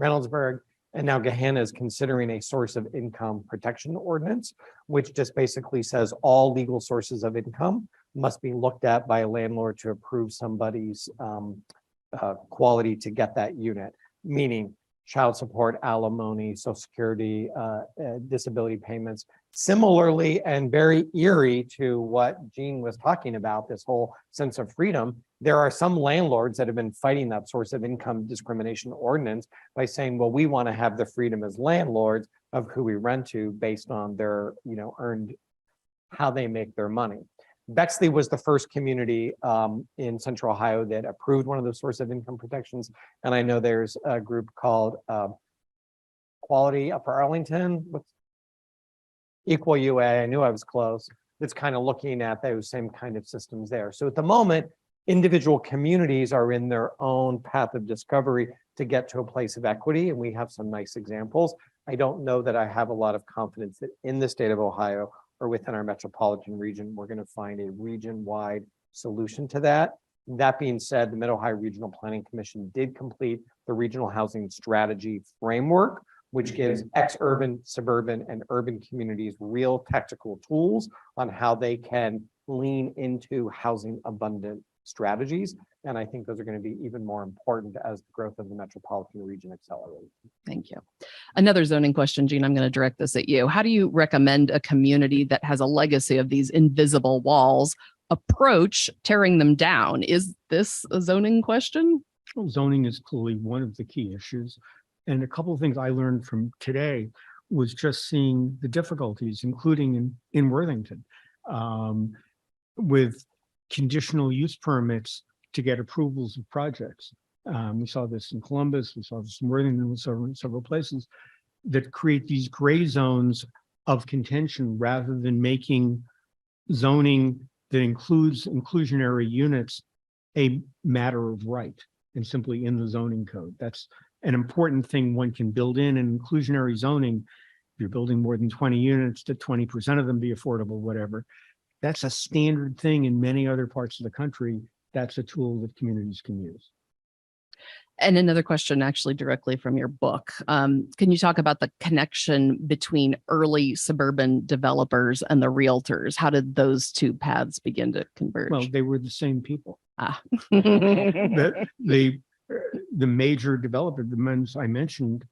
Speaker 4: Reynoldsburg, and now Gahanna is considering a source of income protection ordinance, which just basically says all legal sources of income must be looked at by a landlord to approve somebody's quality to get that unit, meaning child support, alimony, Social Security, disability payments. Similarly, and very eerie to what Gene was talking about, this whole sense of freedom, there are some landlords that have been fighting that source of income discrimination ordinance by saying, well, we want to have the freedom as landlords of who we rent to based on their, earned, how they make their money. Bexley was the first community in Central Ohio that approved one of those source of income protections. And I know there's a group called Quality Upper Arlington, Equal UA, I knew I was close. That's kind of looking at those same kind of systems there. So at the moment, individual communities are in their own path of discovery to get to a place of equity. And we have some nice examples. I don't know that I have a lot of confidence that in the state of Ohio or within our metropolitan region, we're going to find a region-wide solution to that. That being said, the Mid-Ohio Regional Planning Commission did complete the Regional Housing Strategy Framework, which gives ex-urban, suburban, and urban communities real tactical tools on how they can lean into housing abundant strategies. And I think those are going to be even more important as the growth of the metropolitan region accelerates.
Speaker 1: Thank you. Another zoning question, Gene, I'm going to direct this at you. How do you recommend a community that has a legacy of these invisible walls approach tearing them down? Is this a zoning question?
Speaker 2: Well, zoning is clearly one of the key issues. And a couple of things I learned from today was just seeing the difficulties, including in Worthington, with conditional use permits to get approvals of projects. We saw this in Columbus, we saw this in Worthington, we saw in several places that create these gray zones of contention rather than making zoning that includes inclusionary units a matter of right and simply in the zoning code. That's an important thing one can build in an inclusionary zoning. If you're building more than 20 units, to 20% of them be affordable, whatever. That's a standard thing in many other parts of the country. That's a tool that communities can use.
Speaker 1: And another question actually directly from your book. Can you talk about the connection between early suburban developers and the realtors? How did those two paths begin to converge?
Speaker 2: Well, they were the same people.
Speaker 1: Ah.
Speaker 2: The major developer, the ones I mentioned,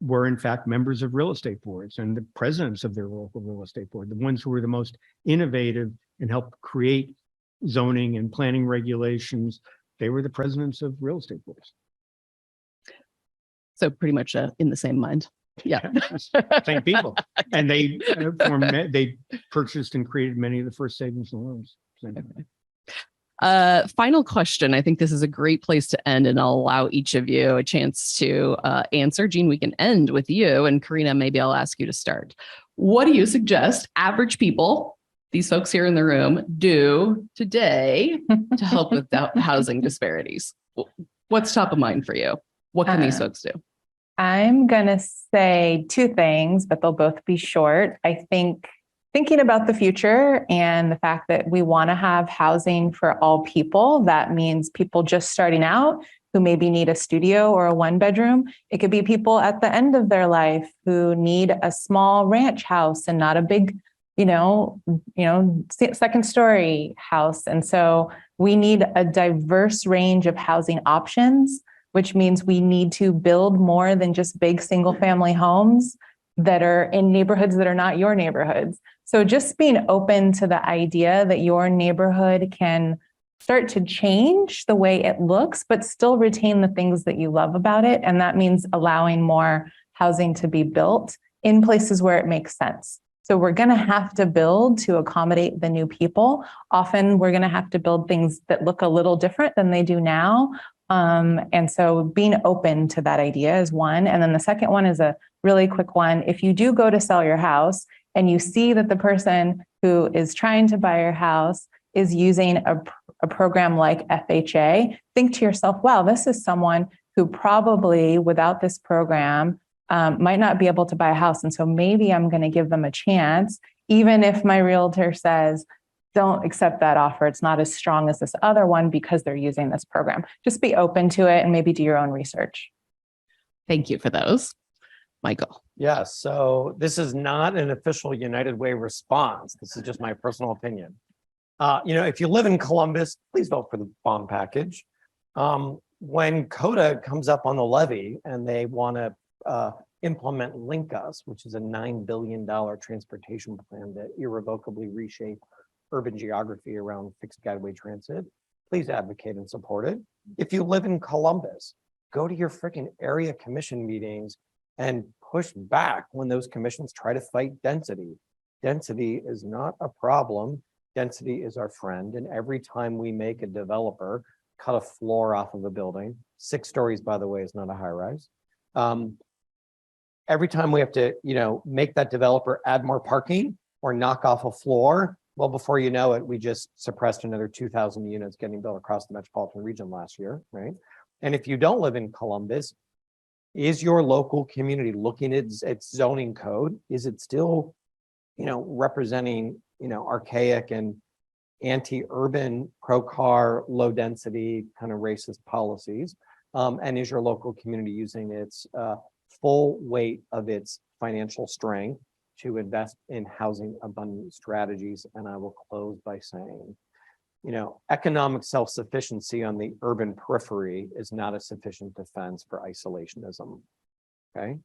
Speaker 2: were in fact members of real estate boards and the presidents of their local real estate board, the ones who were the most innovative and helped create zoning and planning regulations. They were the presidents of real estate boards.
Speaker 1: So pretty much in the same mind. Yeah.
Speaker 2: Same people. And they purchased and created many of the first savings and loans.
Speaker 1: Final question. I think this is a great place to end, and I'll allow each of you a chance to answer. Gene, we can end with you, and Karina, maybe I'll ask you to start. What do you suggest average people, these folks here in the room, do today to help with housing disparities? What's top of mind for you? What can these folks do?
Speaker 3: I'm going to say two things, but they'll both be short. I think thinking about the future and the fact that we want to have housing for all people, that means people just starting out who maybe need a studio or a one bedroom. It could be people at the end of their life who need a small ranch house and not a big, second story house. And so we need a diverse range of housing options, which means we need to build more than just big single family homes that are in neighborhoods that are not your neighborhoods. So just being open to the idea that your neighborhood can start to change the way it looks, but still retain the things that you love about it. And that means allowing more housing to be built in places where it makes sense. So we're going to have to build to accommodate the new people. Often we're going to have to build things that look a little different than they do now. And so being open to that idea is one. And then the second one is a really quick one. If you do go to sell your house and you see that the person who is trying to buy your house is using a program like FHA, think to yourself, wow, this is someone who probably without this program might not be able to buy a house. And so maybe I'm going to give them a chance, even if my realtor says, don't accept that offer. It's not as strong as this other one because they're using this program. Just be open to it and maybe do your own research.
Speaker 1: Thank you for those. Michael.
Speaker 5: Yeah, so this is not an official United Way response. This is just my personal opinion. If you live in Columbus, please vote for the bond package. When CODA comes up on the levy and they want to implement Link-Us, which is a $9 billion transportation plan that irrevocably reshape urban geography around fixed guideway transit, please advocate and support it. If you live in Columbus, go to your freaking area commission meetings and push back when those commissions try to fight density. Density is not a problem. Density is our friend. And every time we make a developer cut a floor off of a building, 6 stories, by the way, is not a high rise. Every time we have to, make that developer add more parking or knock off a floor, well, before you know it, we just suppressed another 2,000 units getting built across the metropolitan region last year, right? And if you don't live in Columbus, is your local community looking at its zoning code? Is it still, representing, archaic and anti-urban, pro-car, low-density kind of racist policies? And is your local community using its full weight of its financial strength to invest in housing abundant strategies? And I will close by saying, economic self-sufficiency on the urban periphery is not a sufficient defense for isolationism, okay?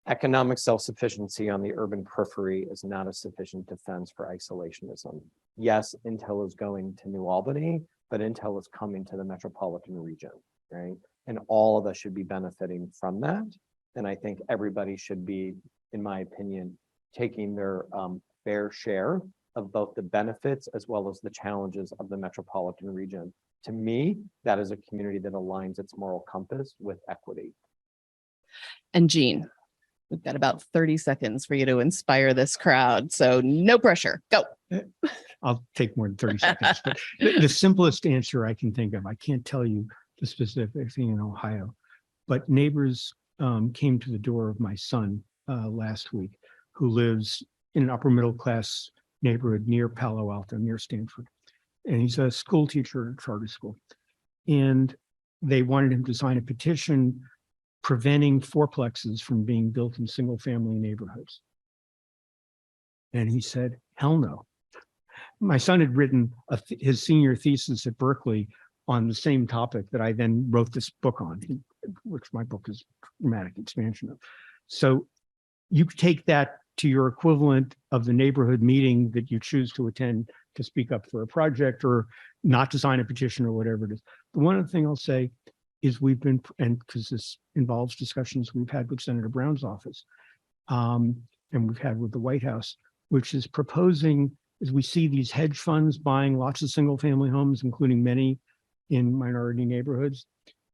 Speaker 5: Economic self-sufficiency on the urban periphery is not a sufficient defense for isolationism. Yes, Intel is going to New Albany, but Intel is coming to the metropolitan region, right? And all of us should be benefiting from that. And I think everybody should be, in my opinion, taking their fair share of both the benefits as well as the challenges of the metropolitan region. To me, that is a community that aligns its moral compass with equity.
Speaker 1: And Gene, we've got about 30 seconds for you to inspire this crowd. So no pressure, go.
Speaker 2: I'll take more than 30 seconds. But the simplest answer I can think of, I can't tell you the specific thing in Ohio, but neighbors came to the door of my son last week, who lives in an upper middle class neighborhood near Palo Alto, near Stanford. And he's a school teacher at a charter school. And they wanted him to sign a petition preventing fourplexes from being built in single family neighborhoods. And he said, hell no. My son had written his senior thesis at Berkeley on the same topic that I then wrote this book on, which my book is dramatic expansion of. So you take that to your equivalent of the neighborhood meeting that you choose to attend to speak up for a project or not to sign a petition or whatever it is. The one other thing I'll say is we've been, and because this involves discussions we've had with Senator Brown's office, and we've had with the White House, which is proposing, as we see these hedge funds buying lots of single family homes, including many in minority neighborhoods,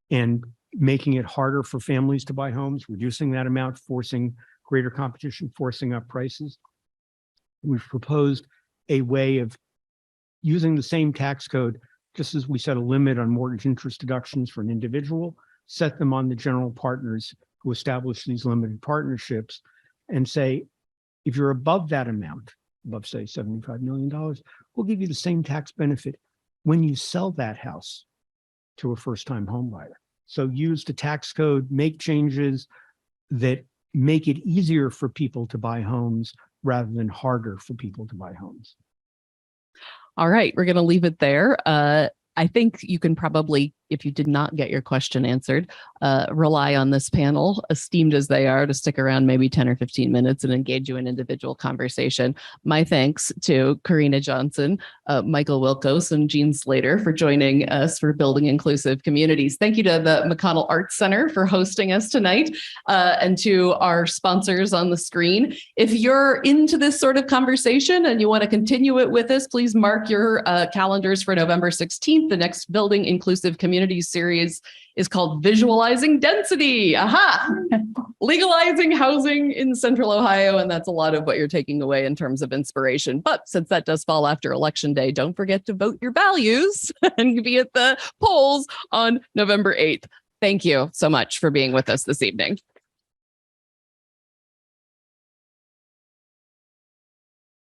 Speaker 2: and making it harder for families to buy homes, reducing that amount, forcing greater competition, forcing up prices. We've proposed a way of using the same tax code, just as we set a limit on mortgage interest deductions for an individual, set them on the general partners who establish these limited partnerships, and say, if you're above that amount, above say $75 million, we'll give you the same tax benefit when you sell that house to a first-time home buyer. So use the tax code, make changes that make it easier for people to buy homes rather than harder for people to buy homes.
Speaker 1: All right, we're going to leave it there. I think you can probably, if you did not get your question answered, rely on this panel, esteemed as they are, to stick around maybe 10 or 15 minutes and engage you in individual conversation. My thanks to Karina Johnson, Michael Wilkos, and Gene Slater for joining us for Building Inclusive Communities. Thank you to the McConnell Arts Center for hosting us tonight, and to our sponsors on the screen. If you're into this sort of conversation and you want to continue it with us, please mark your calendars for November 16th. The next Building Inclusive Communities series is called Visualizing Density. Aha! Legalizing housing in Central Ohio. And that's a lot of what you're taking away in terms of inspiration. But since that does fall after Election Day, don't forget to vote your values and be at the polls on November 8th. Thank you so much for being with us this evening.